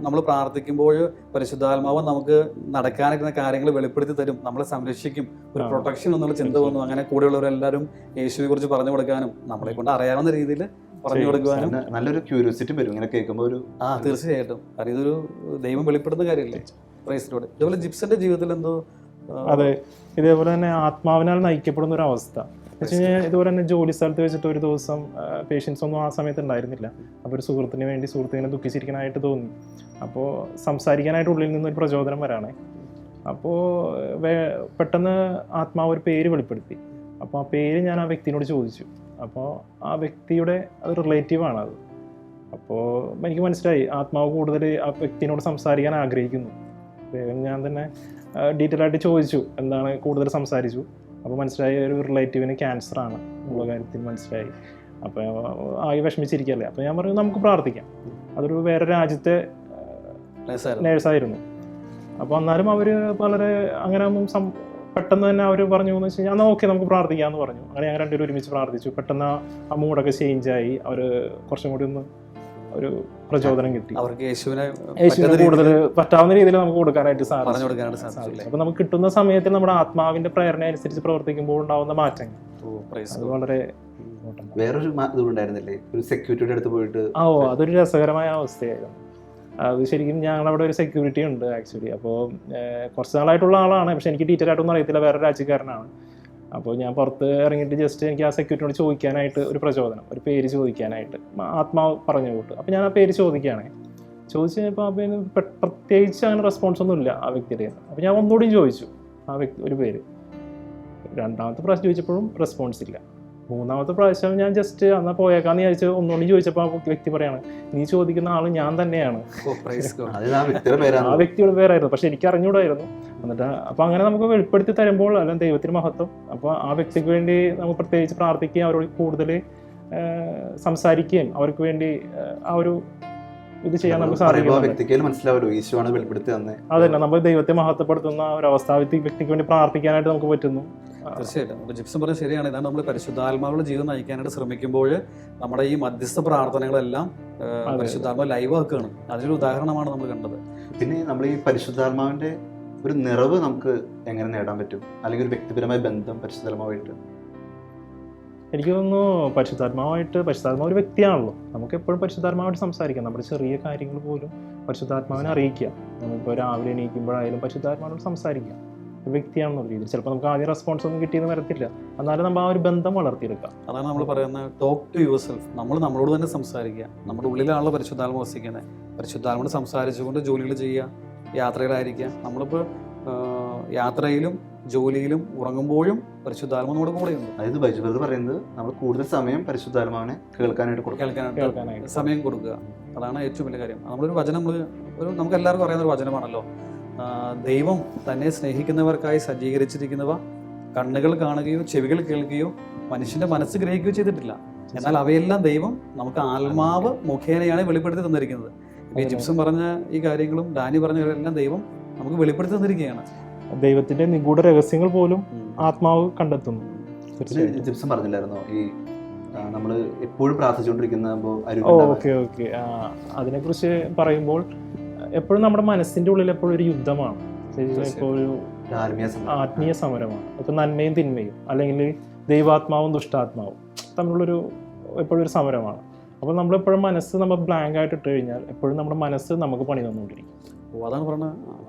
നമ്മൾ പ്രാർത്ഥിക്കുമ്പോൾ പരിശുദ്ധാത്മാവ് നമുക്ക് നടക്കാനിരുന്ന കാര്യങ്ങൾ വെളിപ്പെടുത്തി തരും, നമ്മളെ സംരക്ഷിക്കും, ഒരു പ്രൊട്ടക്ഷൻ എന്നുള്ള ചിന്ത വന്നു. അങ്ങനെ കൂടെയുള്ളവരെല്ലാവരും യേശുവിനെ കുറിച്ച് പറഞ്ഞു കൊടുക്കാനും നമ്മളെ കൊണ്ട് അറിയാവുന്ന രീതിയിൽ പറഞ്ഞു കൊടുക്കുവാനും നല്ലൊരു ക്യൂരിയോസിറ്റി വരും ഇങ്ങനെ കേൾക്കുമ്പോൾ ഒരു. തീർച്ചയായിട്ടും. കാരണം ഇതൊരു ദൈവം വെളിപ്പെടുന്ന കാര്യമല്ലേ. പ്രൈസിലോട്. ഇതുപോലെ ജിപ്സന്റെ ജീവിതത്തിൽ എന്തോ. അതെ, ഇതേപോലെ തന്നെ ആത്മാവിനാൽ നയിക്കപ്പെടുന്ന ഒരു അവസ്ഥ വെച്ച് കഴിഞ്ഞാൽ ഇതുപോലെ തന്നെ ജോലി സ്ഥലത്ത് വെച്ചിട്ട് ഒരു ദിവസം പേഷ്യൻസ് ഒന്നും ആ സമയത്ത് ഉണ്ടായിരുന്നില്ല. അപ്പോൾ ഒരു സുഹൃത്തിനെ ദുഃഖിച്ചിരിക്കാനായിട്ട് തോന്നി. അപ്പോൾ സംസാരിക്കാനായിട്ട് ഉള്ളിൽ നിന്നൊരു പ്രചോദനം വരാണേ. അപ്പോൾ പെട്ടെന്ന് ആത്മാവ് ഒരു പേര് വെളിപ്പെടുത്തി. അപ്പോൾ ആ പേര് ഞാൻ ആ വ്യക്തിയോട് ചോദിച്ചു. അപ്പോൾ ആ വ്യക്തിയുടെ അത് റിലേറ്റീവാണ് അത്. അപ്പോൾ എനിക്ക് മനസ്സിലായി ആത്മാവ് കൂടുതൽ ആ വ്യക്തിയോട് സംസാരിക്കാൻ ആഗ്രഹിക്കുന്നു. ഞാൻ തന്നെ ഡീറ്റെയിൽ ആയിട്ട് ചോദിച്ചു, എന്താണ് കൂടുതൽ സംസാരിച്ചു. അപ്പോൾ മനസ്സിലായി ഒരു റിലേറ്റീവിന് ക്യാൻസറാണ് എന്നുള്ള കാര്യത്തിൽ മനസ്സിലായി. അപ്പോൾ ആകെ വിഷമിച്ചിരിക്കുകയല്ലേ. അപ്പോൾ ഞാൻ പറഞ്ഞു നമുക്ക് പ്രാർത്ഥിക്കാം. അതൊരു വേറെ രാജ്യത്തെ നേഴ്സായിരുന്നു. അപ്പോൾ എന്നാലും അവർ വളരെ അങ്ങനെ ഒന്നും പെട്ടെന്ന് തന്നെ അവർ പറഞ്ഞു എന്ന് വെച്ച് കഴിഞ്ഞാൽ എന്നാൽ ഓക്കെ നമുക്ക് പ്രാർത്ഥിക്കാമെന്ന് പറഞ്ഞു. അങ്ങനെ ഞങ്ങൾ രണ്ടുപേരും ഒരുമിച്ച് പ്രാർത്ഥിച്ചു. പെട്ടെന്ന് ആ മൂഡൊക്കെ ചേഞ്ചായി. അവർ കുറച്ചും കൂടി ഒന്ന് ഒരു പ്രചോദനം കിട്ടി. അവർക്ക് യേശുവിനെ കൂടുതൽ പറ്റാവുന്ന രീതിയിൽ നമുക്ക് കൊടുക്കാനായിട്ട് സാധിച്ചു. അപ്പൊ നമുക്ക് കിട്ടുന്ന സമയത്ത് നമ്മുടെ ആത്മാവിന്റെ പ്രേരണ അനുസരിച്ച് പ്രവർത്തിക്കുമ്പോൾ ഉണ്ടാവുന്ന മാറ്റങ്ങൾ അത് വളരെ വേറൊരു ഇതുണ്ടായിരുന്നില്ലേ, ഒരു സെക്യൂരിറ്റിയുടെ അടുത്ത് പോയിട്ട്. അതൊരു രസകരമായ അവസ്ഥയായിരുന്നു. അത് ശരിക്കും ഞങ്ങളവിടെ ഒരു സെക്യൂരിറ്റി ഉണ്ട് ആക്ച്വലി. അപ്പോൾ കുറച്ച് നാളായിട്ടുള്ള ആളാണ്, പക്ഷെ എനിക്ക് ഡീറ്റെയിൽ ആയിട്ടൊന്നും അറിയത്തില്ല, വേറെ രാജ്യക്കാരനാണ്. അപ്പോൾ ഞാൻ പുറത്ത് ഇറങ്ങിയിട്ട് ജസ്റ്റ് എനിക്ക് ആ സെക്യൂരിറ്റിയോട് ചോദിക്കാനായിട്ട് ഒരു പ്രചോദനം, ഒരു പേര് ചോദിക്കാനായിട്ട് ആത്മാവ് പറഞ്ഞു വിട്ടു. അപ്പോൾ ഞാൻ ആ പേര് ചോദിക്കുകയാണേ. ചോദിച്ചു കഴിഞ്ഞപ്പോൾ അപ്പോൾ പ്രത്യേകിച്ച് അങ്ങനെ റെസ്പോൺസ് ഒന്നും ഇല്ല ആ വ്യക്തിയുടെ. അപ്പോൾ ഞാൻ ഒന്നുകൂടി ചോദിച്ചു ആ വ്യക്തി ഒരു പേര്. രണ്ടാമത്തെ പ്രാവശ്യം ചോദിച്ചപ്പോഴും റെസ്പോൺസ് ഇല്ല. മൂന്നാമത്തെ പ്രാവശ്യം ഞാൻ ജസ്റ്റ് എന്നാൽ പോയേക്കാന്ന് വിചാരിച്ച് ഒന്നുകൂടി ചോദിച്ചപ്പോൾ ആ വ്യക്തി പറയാണ്, നീ ചോദിക്കുന്ന ആൾ ഞാൻ തന്നെയാണ്. ആ വ്യക്തിയുടെ പേരായിരുന്നു, പക്ഷെ എനിക്ക് അറിഞ്ഞൂടായിരുന്നു. എന്നിട്ട് അപ്പോൾ അങ്ങനെ നമുക്ക് വെളിപ്പെടുത്തി തരുമ്പോൾ അല്ലെങ്കിൽ ദൈവത്തിന് മഹത്വം. അപ്പോൾ ആ വ്യക്തിക്ക് വേണ്ടി നമുക്ക് പ്രത്യേകിച്ച് പ്രാർത്ഥിക്കുകയും അവരോട് കൂടുതൽ സംസാരിക്കുകയും അവർക്ക് വേണ്ടി ആ ഒരു ഇത് ചെയ്യാൻ നമുക്ക് സാധിക്കും. അതല്ല, നമ്മൾ ദൈവത്തെ മഹത്വപ്പെടുത്തുന്ന ഒരവസ്ഥ, വ്യക്തിക്ക് വേണ്ടി പ്രാർത്ഥിക്കാനായിട്ട് നമുക്ക് പറ്റുന്നു. തീർച്ചയായിട്ടും ജിപ്സം പറഞ്ഞത് ശരിയാണ്. ഇതാണ് നമ്മൾ പരിശുദ്ധാത്മാവുള്ള ജീവിതം നയിക്കാനായിട്ട് ശ്രമിക്കുമ്പോൾ നമ്മുടെ ഈ മധ്യസ്ഥ പ്രാർത്ഥനകളെല്ലാം പരിശുദ്ധാത്മാവ് ലൈവ് ആക്കുകയാണ്. അതിനൊരു ഉദാഹരണമാണ് നമ്മൾ കണ്ടത്. പിന്നെ നമ്മൾ ഈ പരിശുദ്ധാത്മാവിന്റെ ഒരു നിറവ് നമുക്ക് എങ്ങനെ നേടാൻ പറ്റും, അല്ലെങ്കിൽ ഒരു വ്യക്തിപരമായ ബന്ധം പരിശുദ്ധാത്മാവായിട്ട്? എനിക്ക് തോന്നുന്നു പരിശുദ്ധാത്മാവ് ഒരു വ്യക്തിയാണല്ലോ. നമുക്ക് എപ്പോഴും പരിശുദ്ധാത്മാവായിട്ട് സംസാരിക്കാം. നമ്മുടെ ചെറിയ കാര്യങ്ങൾ പോലും പരിശുദ്ധാത്മാവിനെ അറിയിക്കാം. നമുക്കിപ്പോൾ രാവിലെ എണീക്കുമ്പോഴായാലും പരിശുദ്ധാത്മാവിനോട് സംസാരിക്കാം. ഒരു വ്യക്തിയാണെന്നുള്ള രീതിയിൽ ചിലപ്പോൾ നമുക്ക് ആദ്യം റെസ്പോൺസ് ഒന്നും കിട്ടിയെന്ന് വരത്തില്ല, എന്നാലും നമ്മൾ ആ ഒരു ബന്ധം വളർത്തിയെടുക്കാം. അതാണ് നമ്മൾ പറയുന്നത്, ടോക്ക് ടു യുവർ സെൽഫ്. നമ്മൾ നമ്മളോട് തന്നെ സംസാരിക്കുക. നമ്മുടെ ഉള്ളിലാണല്ലോ പരിശുദ്ധാത്മ വസിക്കുന്നത്. പരിശുദ്ധാത്മയോട് സംസാരിച്ചുകൊണ്ട് ജോലികൾ ചെയ്യുക, യാത്രയിലായിരിക്കുക. നമ്മളിപ്പോൾ യാത്രയിലും ജോലിയിലും ഉറങ്ങുമ്പോഴും പരിശുദ്ധാത്മ നമ്മുടെ കൂടെയുണ്ട്. അതായത് ബൈജു പറയുന്നത് നമ്മൾ കൂടുതൽ സമയം പരിശുദ്ധാത്മാവിനെ കേൾക്കാനായിട്ട് സമയം കൊടുക്കുക. അതാണ് ഏറ്റവും വലിയ കാര്യം. നമ്മളൊരു വചനം നമുക്ക് എല്ലാവർക്കും അറിയാവുന്ന ഒരു വചനമാണല്ലോ, ദൈവം തന്നെ സ്നേഹിക്കുന്നവർക്കായി സജ്ജീകരിച്ചിരിക്കുന്നവ കണ്ണുകൾ കാണുകയോ ചെവികൾ കേൾക്കുകയോ മനുഷ്യന്റെ മനസ്സ് ഗ്രഹിക്കുകയോ ചെയ്തിട്ടില്ല, എന്നാൽ അവയെല്ലാം ദൈവം നമുക്ക് ആത്മാവ് മുഖേനയാണ് വെളിപ്പെടുത്തി തന്നിരിക്കുന്നത്. ഈ ജിപ്സം പറഞ്ഞ ഈ കാര്യങ്ങളും ഡാനി പറഞ്ഞതെല്ലാം ദൈവം നമുക്ക് വെളിപ്പെടുത്തി തന്നിരിക്കുകയാണ്. ദൈവത്തിന്റെ നിഗൂഢ രഹസ്യങ്ങൾ പോലും ആത്മാവ് കണ്ടെത്തുന്നു. ജിപ്സം പറഞ്ഞില്ലായിരുന്നോ ഈ നമ്മൾ എപ്പോഴും പ്രാർത്ഥിച്ചുകൊണ്ടിരിക്കുന്ന അതിനെക്കുറിച്ച് പറയുമ്പോൾ എപ്പോഴും നമ്മുടെ മനസ്സിന്റെ ഉള്ളിൽ എപ്പോഴും ഒരു യുദ്ധമാണ്, ഇപ്പോൾ ഒരു ആത്മീയ സമരമാണ്. ഇപ്പൊ നന്മയും തിന്മയും അല്ലെങ്കിൽ ദൈവാത്മാവും ദുഷ്ടാത്മാവും തമ്മിലുള്ളൊരു എപ്പോഴും ഒരു സമരമാണ്. അപ്പോൾ നമ്മളെപ്പോഴും നമ്മൾ ബ്ലാങ്ക് ആയിട്ട് ഇട്ട് കഴിഞ്ഞാൽ എപ്പോഴും നമ്മുടെ മനസ്സ് നമുക്ക് പണി തന്നുകൊണ്ടിരിക്കും. അതാണ് പറഞ്ഞത്.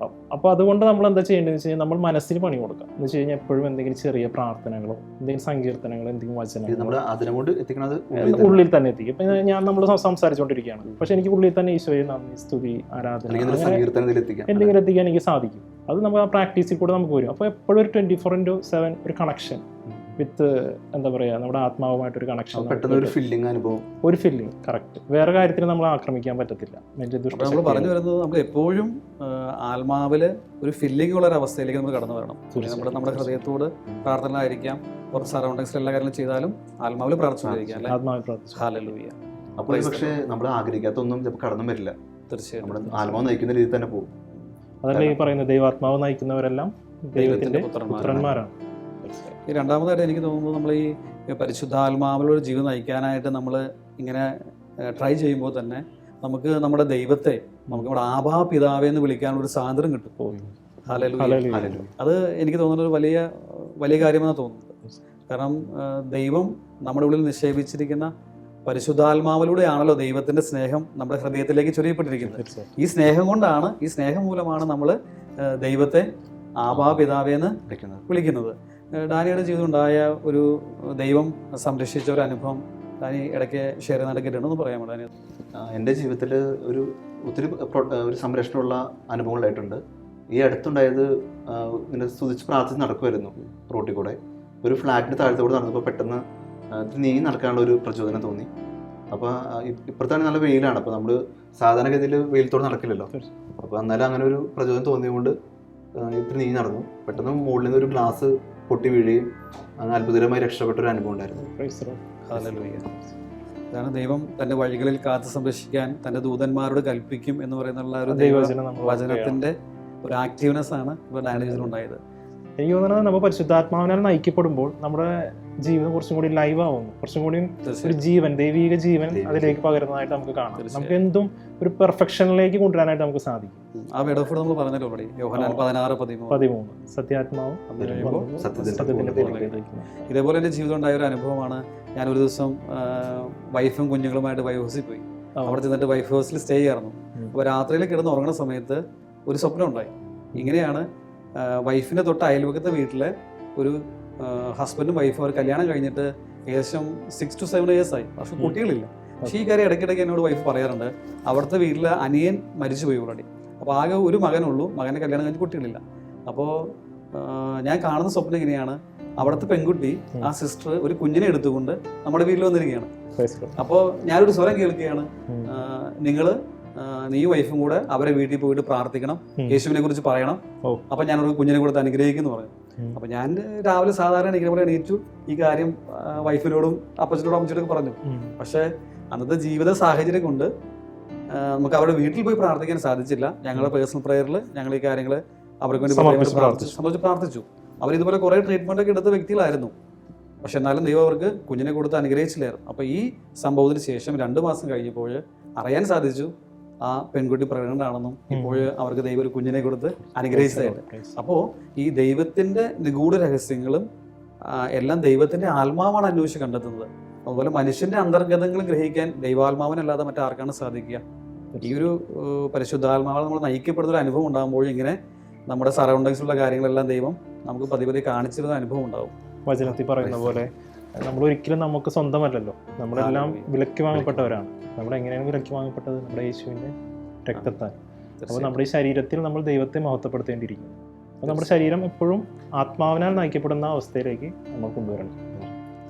അപ്പോൾ അതുകൊണ്ട് നമ്മൾ എന്താ ചെയ്യേണ്ടതെന്ന് വെച്ച് കഴിഞ്ഞാൽ നമ്മൾ മനസ്സിന് പണി കൊടുക്കാം. എന്ന് വെച്ച് കഴിഞ്ഞാൽ എപ്പോഴും എന്തെങ്കിലും ചെറിയ പ്രാർത്ഥനകളോ എന്തെങ്കിലും സങ്കീർത്തനങ്ങളോ എന്തെങ്കിലും വചനങ്ങളോ ഉള്ളിൽ തന്നെ എത്തിക്കും. ഇപ്പം നമ്മൾ സംസാരിച്ചുകൊണ്ടിരിക്കുകയാണ്, പക്ഷെ എനിക്ക് ഉള്ളിൽ തന്നെ ഈശോയെ നന്ദി സ്തുതി ആരാധന എന്തെങ്കിലും എത്തിക്കാൻ എനിക്ക് സാധിക്കും. അത് നമ്മൾ ആ പ്രാക്ടീസിൽ കൂടെ നമുക്ക് വരും. അപ്പോൾ എപ്പോഴും ഒരു 24/7 ഒരു കണക്ഷൻ വിത്ത് എന്താ പറയുക, നമ്മുടെ ആത്മാവുമായിട്ടൊരു കണക്ഷൻ, ഒരു ഫീലിംഗ് കറക്റ്റ്. വേറെ കാര്യത്തിന് നമ്മൾ ആക്രമിക്കാൻ പറ്റത്തില്ല. നമ്മൾ പറഞ്ഞു വരുന്നത് നമ്മൾ എപ്പോഴും ആത്മാവില് ഒരു ഫില്ലിംഗ് ഉള്ള ഒരു അവസ്ഥയിലേക്ക് നമ്മൾ കടന്നു വരണം. നമ്മുടെ ഹൃദയത്തോട് പ്രാർത്ഥനയായിരിക്കാം, പുറത്ത് സറൗണ്ടിങ്സിൽ എല്ലാ കാര്യങ്ങളും ചെയ്താലും ആത്മാവിൽ പ്രാർത്ഥിച്ചുകൊണ്ടിരിക്കാം. അപ്പോൾ പക്ഷേ നമ്മൾ ആഗ്രഹിക്കാത്തൊന്നും കടന്നു വരില്ല. തീർച്ചയായും നമ്മുടെ ആത്മാവ് നയിക്കുന്ന രീതിയിൽ തന്നെ പോകും. അതല്ലേ ഈ പറയുന്നത്, ദൈവാത്മാവ് നയിക്കുന്നവരെല്ലാം ദൈവത്തിന്റെ പുത്രന്മാരാണ്. ഈ രണ്ടാമതായിട്ട് എനിക്ക് തോന്നുന്നത് നമ്മൾ ഈ പരിശുദ്ധാത്മാവിലൊരു ജീവിതം നയിക്കാനായിട്ട് നമ്മൾ ഇങ്ങനെ ട്രൈ ചെയ്യുമ്പോൾ തന്നെ നമുക്ക് നമ്മുടെ ദൈവത്തെ നമുക്ക് നമ്മുടെ ആബാ പിതാവേ എന്ന് വിളിക്കാനുള്ളൊരു സ്വാതന്ത്ര്യം കിട്ടും. ഹല്ലേലൂയ. അത് എനിക്ക് തോന്നുന്ന ഒരു വലിയ വലിയ കാര്യമെന്ന് തോന്നുന്നത്. കാരണം ദൈവം നമ്മുടെ ഉള്ളിൽ നിക്ഷേപിച്ചിരിക്കുന്ന പരിശുദ്ധാത്മാവിലൂടെയാണല്ലോ ദൈവത്തിൻ്റെ സ്നേഹം നമ്മുടെ ഹൃദയത്തിലേക്ക് ചൊരിയപ്പെട്ടിരിക്കുന്നത്. ഈ സ്നേഹം കൊണ്ടാണ്, ഈ സ്നേഹം മൂലമാണ് നമ്മൾ ദൈവത്തെ ആബാ പിതാവേന്ന് വിളിക്കുന്നത്. ഡാനിയുടെ ജീവിതം ഉണ്ടായ ഒരു ദൈവം സംരക്ഷിച്ച ഒരു അനുഭവം ഡാനി ഇടയ്ക്ക് ഷെയർ നടക്കിയിട്ടുണ്ടെന്ന് പറയാമോ ഡാനി? എൻ്റെ ജീവിതത്തിൽ ഒത്തിരി ഒരു സംരക്ഷണമുള്ള അനുഭവങ്ങളായിട്ടുണ്ട്. ഈ അടുത്തുണ്ടായത് ഇങ്ങനെ സ്തുതിച്ച് പ്രാർത്ഥിച്ച് നടക്കുമായിരുന്നു റോട്ടിൽ കൂടെ. ഒരു ഫ്ലാറ്റിൻ്റെ താഴത്തോടെ നടന്നപ്പോൾ പെട്ടെന്ന് നീങ്ങി നടക്കാനുള്ള ഒരു പ്രചോദനം തോന്നി. അപ്പോൾ ഇപ്പുറത്താണ് നല്ല വെയിലാണ്, അപ്പോൾ നമ്മൾ സാധാരണഗതിയിൽ വെയിലത്തോടെ നടക്കില്ലല്ലോ. അപ്പോൾ എന്നാലും അങ്ങനെ ഒരു പ്രചോദനം തോന്നിയതുകൊണ്ട് ഇത്തിരി നീങ്ങി നടന്നു. പെട്ടെന്ന് മുകളിൽ നിന്ന് ഒരു ഗ്ലാസ് പൊട്ടി വീഴുകയും അങ്ങനെ അത്ഭുതകരമായി രക്ഷപ്പെട്ട ഒരു അനുഭവം ഉണ്ടായിരുന്നു. അതാണ് ദൈവം തൻ്റെ വഴികളിൽ കാത്തു സംരക്ഷിക്കാൻ തൻ്റെ ദൂതന്മാരോട് കൽപ്പിക്കും എന്ന് പറയുന്നുള്ള ഒരു വചനത്തിൻ്റെ ഒരു ആക്റ്റീവ്നെസ് ആണ് ഇപ്പോൾ ഡാനിയുടെ ജീവിതത്തിൽ ഉണ്ടായത്. എനിക്ക് തോന്നുന്നത് നമ്മൾ പരിശുദ്ധാത്മാവിനാൽ നയിക്കപ്പെടുമ്പോൾ നമ്മുടെ ജീവിതം കുറച്ചും കൂടി ലൈവ് ആവുന്നു, കുറച്ചും കൂടി ഒരു ജീവൻ, ദൈവിക ജീവൻ അതിലേക്ക് പകരുന്നതായിട്ട് നമുക്ക് കാണാം. നമുക്ക് എന്തും ഒരു പെർഫെക്ഷനിലേക്ക് കൊണ്ടുവരാനായിട്ട് നമുക്ക് സാധിക്കും. ആ വെടഫോട് നമ്മൾ പറഞ്ഞല്ലോ ഓൾറെഡി, യോഹന്നാൻ 16:13 സത്യാത്മാവും ഇതേപോലെ എൻ്റെ ജീവിതം ഉണ്ടായ ഒരു അനുഭവമാണ്. ഞാനൊരു ദിവസം വൈഫും കുഞ്ഞുങ്ങളുമായിട്ട് വൈഫ് ഹൗസിൽ പോയി. അവിടെ ചെന്നിട്ട് വൈഫ് ഹൗസിൽ സ്റ്റേ ചെയ്യായിരുന്നു. അപ്പോൾ രാത്രിയിൽ കിടന്ന് ഉറങ്ങുന്ന സമയത്ത് ഒരു സ്വപ്നം ഉണ്ടായി. ഇങ്ങനെയാണ്, വൈഫിൻ്റെ തൊട്ട് അയൽവക്കത്തെ വീട്ടിലെ ഒരു ഹസ്ബൻഡും വൈഫും അവർ കല്യാണം കഴിഞ്ഞിട്ട് ഏകദേശം 6 to 7 years ആയി, പക്ഷെ കുട്ടികളില്ല. പക്ഷേ ഈ കാര്യം ഇടയ്ക്കിടയ്ക്ക് എന്നോട് വൈഫ് പറയാറുണ്ട്, അവിടുത്തെ വീട്ടിൽ അനിയൻ മരിച്ചുപോയി ഓൾറെഡി. അപ്പോൾ ആകെ ഒരു മകനുള്ളൂ, മകൻ്റെ കല്യാണം കഴിഞ്ഞ് കുട്ടികളില്ല. അപ്പോൾ ഞാൻ കാണുന്ന സ്വപ്നം ഇങ്ങനെയാണ്, അവിടുത്തെ പെൺകുട്ടി ആ സിസ്റ്റർ ഒരു കുഞ്ഞിനെ എടുത്തുകൊണ്ട് നമ്മുടെ വീട്ടിൽ വന്നിരിക്കുകയാണ്. അപ്പോൾ ഞാനൊരു സ്വരം കേൾക്കുകയാണ്, നീ വൈഫും കൂടെ അവരെ വീട്ടിൽ പോയിട്ട് പ്രാർത്ഥിക്കണം, യേശുവിനെ കുറിച്ച് പറയണം, അപ്പൊ ഞാനൊരു കുഞ്ഞിനെ കൊടുത്ത് അനുഗ്രഹിക്കുന്നു പറഞ്ഞു. അപ്പൊ ഞാൻ രാവിലെ സാധാരണ എണീക്കുന്ന എണീറ്റു ഈ കാര്യം വൈഫിനോടും അപ്പച്ചനോടും അമ്മച്ചോടൊക്കെ പറഞ്ഞു. പക്ഷെ അന്നത്തെ ജീവിത സാഹചര്യം കൊണ്ട് നമുക്ക് അവരുടെ വീട്ടിൽ പോയി പ്രാർത്ഥിക്കാൻ സാധിച്ചില്ല. ഞങ്ങളുടെ പേഴ്സണൽ പ്രയറിൽ ഞങ്ങൾ ഈ കാര്യങ്ങൾ അവർക്ക് വേണ്ടി സംബന്ധിച്ച് പ്രാർത്ഥിച്ചു. അവരിതുപോലെ കുറെ ട്രീറ്റ്മെന്റ് ഒക്കെ എടുത്ത വ്യക്തികളായിരുന്നു. പക്ഷെ എന്നാലും ദൈവം അവർക്ക് കുഞ്ഞിനെ കൊടുത്ത് അനുഗ്രഹിച്ചില്ലായിരുന്നു. അപ്പൊ ഈ സംഭവത്തിന് ശേഷം 2 മാസം കഴിഞ്ഞപ്പോൾ അറിയാൻ സാധിച്ചു ആ പെൺകുട്ടി പ്രഗ്നന്റ് ആണെന്നും ഇപ്പോൾ അവർക്ക് ദൈവം ഒരു കുഞ്ഞിനെ കൊടുത്ത് അനുഗ്രഹിച്ചതായിട്ട്. അപ്പോൾ ഈ ദൈവത്തിന്റെ നിഗൂഢ രഹസ്യങ്ങളും എല്ലാം ദൈവത്തിന്റെ ആത്മാവാണ് അന്വേഷിച്ച് കണ്ടെത്തുന്നത്. അതുപോലെ മനുഷ്യന്റെ അന്തർഗതങ്ങളും ഗ്രഹിക്കാൻ ദൈവാത്മാവനല്ലാതെ മറ്റാർക്കാണ് സാധിക്കുക? ഈ ഒരു പരിശുദ്ധാത്മാവ് നമ്മൾ നയിക്കപ്പെടുന്ന ഒരു അനുഭവം ഉണ്ടാകുമ്പോൾ ഇങ്ങനെ നമ്മുടെ സറൗണ്ടിങ്സിലുള്ള കാര്യങ്ങളെല്ലാം ദൈവം നമുക്ക് പതിയെ കാണിച്ചിരുന്ന അനുഭവം ഉണ്ടാവും. വചനത്തിൽ പറയുന്ന പോലെ നമ്മൾ ഒരിക്കലും നമുക്ക് സ്വന്തമല്ലല്ലോ, നമ്മളെല്ലാം വിലക്ക് വാങ്ങപ്പെട്ടവരാണ്. നമ്മളെങ്ങനെയാണ് വിലക്ക് വാങ്ങപ്പെട്ടത്? നമ്മുടെ യേശുവിൻ്റെ രക്തത്താൽ. അപ്പോൾ നമ്മുടെ ഈ ശരീരത്തിൽ നമ്മൾ ദൈവത്തെ മഹത്വപ്പെടുത്തേണ്ടിയിരിക്കും. അപ്പോൾ നമ്മുടെ ശരീരം എപ്പോഴും ആത്മാവിനാൽ നയിക്കപ്പെടുന്ന അവസ്ഥയിലേക്ക് നമ്മൾ കൊണ്ടുവരണം.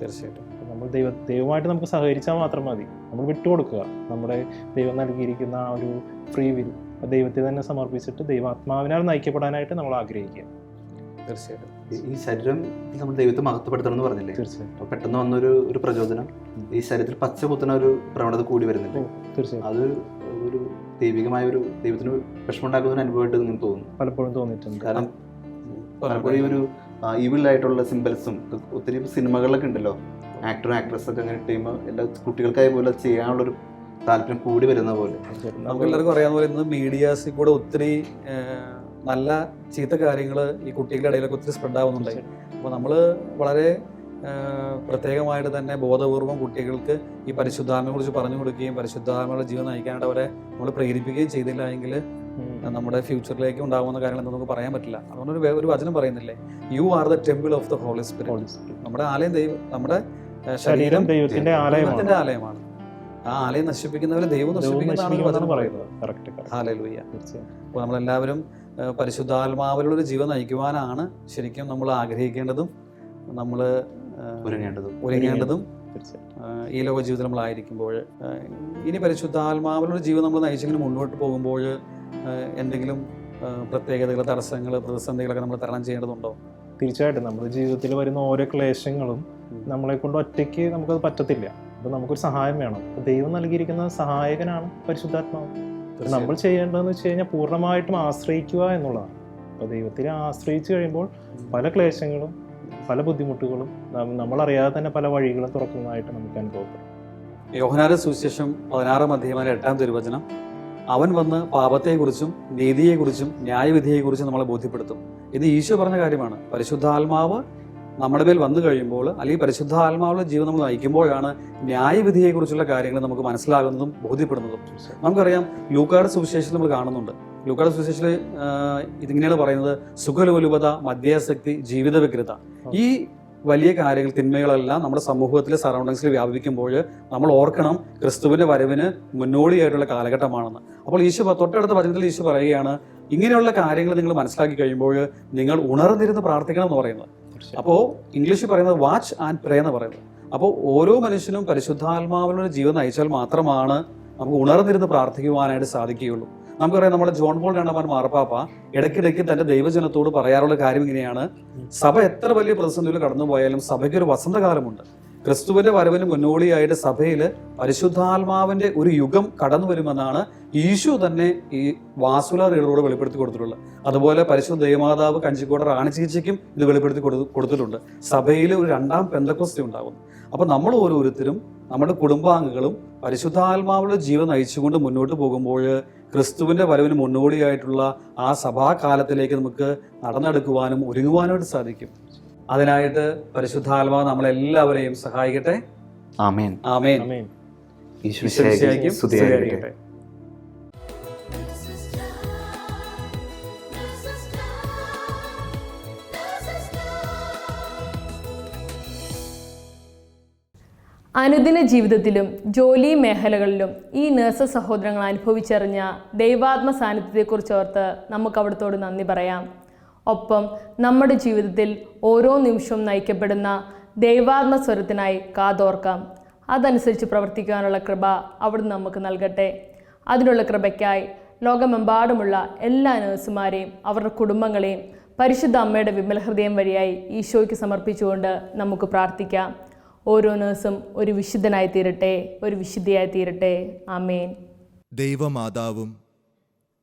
തീർച്ചയായിട്ടും നമ്മൾ ദൈവമായിട്ട് നമുക്ക് സഹകരിച്ചാൽ മാത്രം മതി. നമ്മൾ വിട്ടുകൊടുക്കുക, നമ്മുടെ ദൈവം നൽകിയിരിക്കുന്ന ആ ഒരു ഫ്രീ വിൽ ദൈവത്തെ തന്നെ സമർപ്പിച്ചിട്ട് ദൈവാത്മാവിനാൽ നയിക്കപ്പെടാനായിട്ട് നമ്മൾ ആഗ്രഹിക്കുക. തീർച്ചയായിട്ടും ഈ ശരീരം നമ്മൾ ദൈവത്തെ മഹത്വപ്പെടുത്തണം എന്ന് പറഞ്ഞില്ലേ? തീർച്ചയായും പെട്ടെന്ന് വന്നൊരു പ്രചോദനം, ഈ ശരീരത്തിൽ പച്ച കുത്തുന്ന ഒരു പ്രവണത കൂടി വരുന്നില്ല. തീർച്ചയായും അത് ഒരു ദൈവികമായ ഒരു ദൈവത്തിന് വിഷമമുണ്ടാക്കുന്ന ഒരു അനുഭവമായിട്ട് നിങ്ങൾക്ക് തോന്നുന്നു? പലപ്പോഴും തോന്നിയിട്ടുണ്ട്. കാരണം പലപ്പോഴും ഒരു ഈവിളായിട്ടുള്ള സിംബൽസും ഒത്തിരി സിനിമകളിലൊക്കെ ഉണ്ടല്ലോ, ആക്ടറും ആക്ട്രസൊക്കെ അങ്ങനെ ചെയ്യുമ്പോൾ എല്ലാ കുട്ടികൾക്കായി പോലെ ചെയ്യാനുള്ളൊരു താല്പര്യം കൂടി വരുന്ന പോലെ. നമുക്ക് എല്ലാവർക്കും അറിയാവുന്ന പോലെ ഇന്ന് മീഡിയാസിൽ കൂടെ ഒത്തിരി നല്ല ചീത്ത കാര്യങ്ങൾ ഈ കുട്ടികളുടെ ഇടയിലൊക്കെ ഒത്തിരി സ്പ്രെഡ് ആവുന്നുണ്ടായി. അപ്പോൾ നമ്മൾ വളരെ പ്രത്യേകമായിട്ട് തന്നെ ബോധപൂർവം കുട്ടികൾക്ക് ഈ പരിശുദ്ധാത്മയെ കുറിച്ച് പറഞ്ഞു കൊടുക്കുകയും പരിശുദ്ധാത്മയുടെ ജീവിതം നയിക്കാനായിട്ട് അവരെ നമ്മൾ പ്രേരിപ്പിക്കുകയും ചെയ്തില്ല എങ്കിൽ നമ്മുടെ ഫ്യൂച്ചറിലേക്ക് ഉണ്ടാകുന്ന കാര്യങ്ങൾ നമുക്ക് പറയാൻ പറ്റില്ല. അതുകൊണ്ട് ഒരു വചനം പറയുന്നില്ലേ, you are the temple of the holy spirit. നമ്മുടെ ആലയം നമ്മുടെ ശരീരം ദൈവത്തിന്റെ ആലയമാണ്. ആ ആലയം നശിപ്പിക്കുന്നവരെ ദൈവം നശിപ്പിക്കുന്നതാണ് വചനം പറയുന്നത്. ഹല്ലേലൂയ. അപ്പോൾ നമ്മളെല്ലാവരും പരിശുദ്ധാത്മാവിലുള്ളൊരു ജീവൻ നയിക്കുവാനാണ് ശരിക്കും നമ്മൾ ആഗ്രഹിക്കേണ്ടതും നമ്മൾ ഒരുങ്ങേണ്ടതും ഈ ലോക ജീവിതത്തിൽ നമ്മളായിരിക്കുമ്പോൾ. ഇനി പരിശുദ്ധാത്മാവിലുള്ള ജീവൻ നമ്മൾ നയിച്ചെങ്കിലും മുന്നോട്ട് പോകുമ്പോൾ എന്തെങ്കിലും പ്രത്യേകതകൾ, തടസ്സങ്ങൾ, പ്രതിസന്ധികളൊക്കെ നമ്മൾ തരണം ചെയ്യേണ്ടതുണ്ടോ? തീർച്ചയായിട്ടും നമ്മുടെ ജീവിതത്തിൽ വരുന്ന ഓരോ ക്ലേശങ്ങളും നമ്മളെ കൊണ്ട് ഒറ്റയ്ക്ക് നമുക്കത് പറ്റത്തില്ല. അപ്പോൾ നമുക്കൊരു സഹായം വേണം. അപ്പോൾ ദൈവം നൽകിയിരിക്കുന്ന സഹായകനാണ് പരിശുദ്ധാത്മാവ്. നമ്മൾ ചെയ്യേണ്ടതെന്ന് വെച്ച് കഴിഞ്ഞാൽ പൂർണ്ണമായിട്ടും ആശ്രയിക്കുക എന്നുള്ളതാണ്. അപ്പോൾ ദൈവത്തിനെ ആശ്രയിച്ച് കഴിയുമ്പോൾ പല ക്ലേശങ്ങളും പല ബുദ്ധിമുട്ടുകളും നമ്മളറിയാതെ തന്നെ പല വഴികളും തുറക്കുന്നതായിട്ട് നമുക്ക് അനുഭവപ്പെടും. യോഹന്നാന്റെ സുവിശേഷം 16 അധ്യായം 8 തിരുവചനം, അവൻ വന്ന് പാപത്തെക്കുറിച്ചും നീതിയെക്കുറിച്ചും ന്യായവിധിയെക്കുറിച്ചും നമ്മളെ ബോധ്യപ്പെടുത്തും. ഇത് ഈശോ പറഞ്ഞ കാര്യമാണ്. പരിശുദ്ധാത്മാവ് നമ്മുടെ മേൽ വന്നു കഴിയുമ്പോൾ, അല്ലെങ്കിൽ പരിശുദ്ധാത്മാവുള്ള ജീവിതം നമ്മൾ നയിക്കുമ്പോഴാണ് ന്യായവിധിയെക്കുറിച്ചുള്ള കാര്യങ്ങൾ നമുക്ക് മനസ്സിലാകുന്നതും ബോധ്യപ്പെടുന്നതും. നമുക്കറിയാം, ലൂക്കായുടെ സുവിശേഷം നമ്മൾ കാണുന്നുണ്ട്. ലൂക്കായുടെ സുവിശേഷത്തിൽ ഇതിങ്ങനെയാണ് പറയുന്നത്: സുഖലോലുപത, മദ്യാസക്തി, ജീവിത വ്യഗ്രത. ഈ വലിയ കാര്യങ്ങൾ, തിന്മകളെല്ലാം നമ്മുടെ സമൂഹത്തിലെ സറൗണ്ടിങ്സിൽ വ്യാപിക്കുമ്പോൾ നമ്മൾ ഓർക്കണം, ക്രിസ്തുവിന്റെ വരവിന് മുന്നോടിയായിട്ടുള്ള കാലഘട്ടമാണെന്ന്. അപ്പോൾ ഈശോ തൊട്ടടുത്ത വചനത്തിൽ ഈശോ പറയുകയാണ്, ഇങ്ങനെയുള്ള കാര്യങ്ങൾ നിങ്ങൾ മനസ്സിലാക്കി കഴിയുമ്പോൾ നിങ്ങൾ ഉണർന്നിരുന്ന് പ്രാർത്ഥിക്കണം എന്ന് പറയുന്നത്. അപ്പോൾ ഇംഗ്ലീഷിൽ പറയുന്നത് വാച്ച് ആൻഡ് പ്രേ എന്ന് പറയുന്നത്. അപ്പോൾ ഓരോ മനുഷ്യനും പരിശുദ്ധാത്മാവിലുള്ള ജീവിതം നയിച്ചാൽ മാത്രമാണ് നമുക്ക് ഉണർന്നിരുന്ന് പ്രാർത്ഥിക്കുവാനായിട്ട് സാധിക്കുകയുള്ളൂ. നമുക്കറിയാം, നമ്മുടെ ജോൺ പോൾ രണ്ടാമൻ മാർപ്പാപ്പ ഇടയ്ക്കിടയ്ക്ക് തന്റെ ദൈവജനത്തോട് പറയാറുള്ള കാര്യം ഇങ്ങനെയാണ്: സഭ എത്ര വലിയ പ്രതിസന്ധിയിൽ കടന്നുപോയാലും സഭയ്ക്ക് ഒരു വസന്തകാലമുണ്ട്. ക്രിസ്തുവിന്റെ വരവിന് മുന്നോടിയായിട്ട് സഭയിൽ പരിശുദ്ധാത്മാവിന്റെ ഒരു യുഗം കടന്നു വരുമെന്നാണ് ഈശോ തന്നെ ഈ വാസുല റീഡറോട് വെളിപ്പെടുത്തി കൊടുത്തിട്ടുള്ളത്. അതുപോലെ പരിശുദ്ധ ദേവമാതാവ് കഞ്ചിക്കോട് റാണി ചികിത്സയ്ക്കും ഇത് വെളിപ്പെടുത്തി കൊടുത്തിട്ടുണ്ട്. സഭയിൽ ഒരു 2ാം പെന്തക്കോസ്തി ഉണ്ടാകുന്നു. അപ്പൊ നമ്മൾ ഓരോരുത്തരും, നമ്മുടെ കുടുംബാംഗങ്ങളും പരിശുദ്ധാത്മാവുള്ള ജീവിതം നയിച്ചുകൊണ്ട് മുന്നോട്ട് പോകുമ്പോൾ ക്രിസ്തുവിന്റെ വരവിന് മുന്നോടിയായിട്ടുള്ള ആ സഭാകാലത്തിലേക്ക് നമുക്ക് നടന്നെടുക്കുവാനും ഒരുങ്ങുവാനായിട്ട് സാധിക്കും. അതിനായിട്ട് പരിശുദ്ധാത്മാവ് നമ്മളെല്ലാവരെയും സഹായിക്കട്ടെ. ആമേൻ. ആമേൻ. ആമേൻ. ഈശോയ്ക്കും സ്തുതിയായിരിക്കട്ടെ. അനുദിന ജീവിതത്തിലും ജോലി മേഖലകളിലും ഈ നഴ്സ് സഹോദരങ്ങൾ അനുഭവിച്ചറിഞ്ഞ ദൈവാത്മ സാന്നിധ്യത്തെക്കുറിച്ച് ഓർത്ത് നമുക്ക് അവിടത്തോട് നന്ദി പറയാം. ഒപ്പം നമ്മുടെ ജീവിതത്തിൽ ഓരോ നിമിഷവും നയിക്കപ്പെടുന്ന ദൈവാത്മ സ്വരത്തിനായി കാതോർക്കാം. അതനുസരിച്ച് പ്രവർത്തിക്കാനുള്ള കൃപ അവിടുന്ന് നമുക്ക് നൽകട്ടെ. അതിനുള്ള കൃപയ്ക്കായി ലോകമെമ്പാടുമുള്ള എല്ലാ നഴ്സുമാരെയും അവരുടെ കുടുംബങ്ങളെയും പരിശുദ്ധ അമ്മയുടെ വിമല ഹൃദയം വഴിയായി ഈശോയ്ക്ക് സമർപ്പിച്ചുകൊണ്ട് നമുക്ക് പ്രാർത്ഥിക്കാം. ഓരോ നഴ്സും ഒരു വിശുദ്ധനായി തീരട്ടെ, ഒരു വിശുദ്ധിയായി തീരട്ടെ. ആമേൻ. ദൈവമാതാവും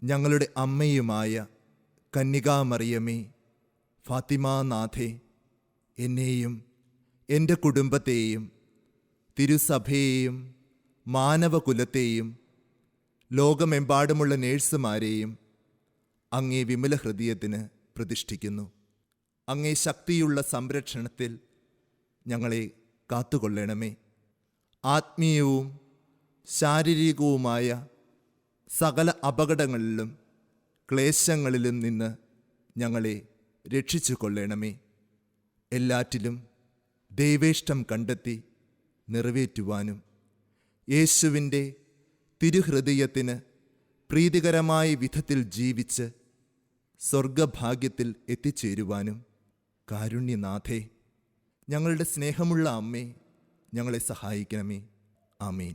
ഞങ്ങളുടെ അമ്മയുമായ കന്യകാമറിയമേ, ഫാത്തിമാനാഥേ, എന്നെയും എൻ്റെ കുടുംബത്തെയും തിരുസഭയെയും മാനവകുലത്തെയും ലോകമെമ്പാടുമുള്ള നേഴ്സുമാരെയും അങ്ങേ വിമല ഹൃദയത്തിന് പ്രതിഷ്ഠിക്കുന്നു. അങ്ങേ ശക്തിയുള്ള സംരക്ഷണത്തിൽ ഞങ്ങളെ കാത്തുകൊള്ളണമേ. ആത്മീയവും ശാരീരികവുമായ സകല അപകടങ്ങളിലും ക്ലേശങ്ങളിലും നിന്ന് ഞങ്ങളെ രക്ഷിച്ചു കൊള്ളണമേ. എല്ലാറ്റിലും ദൈവേഷ്ടം കണ്ടെത്തി നിറവേറ്റുവാനും യേശുവിൻ്റെ തിരുഹൃദയത്തിന് പ്രീതികരമായ വിധത്തിൽ ജീവിച്ച് സ്വർഗഭാഗ്യത്തിൽ എത്തിച്ചേരുവാനും കാരുണ്യനാഥേ, ഞങ്ങളുടെ സ്നേഹമുള്ള അമ്മേ, ഞങ്ങളെ സഹായിക്കണമേ. ആമേൻ.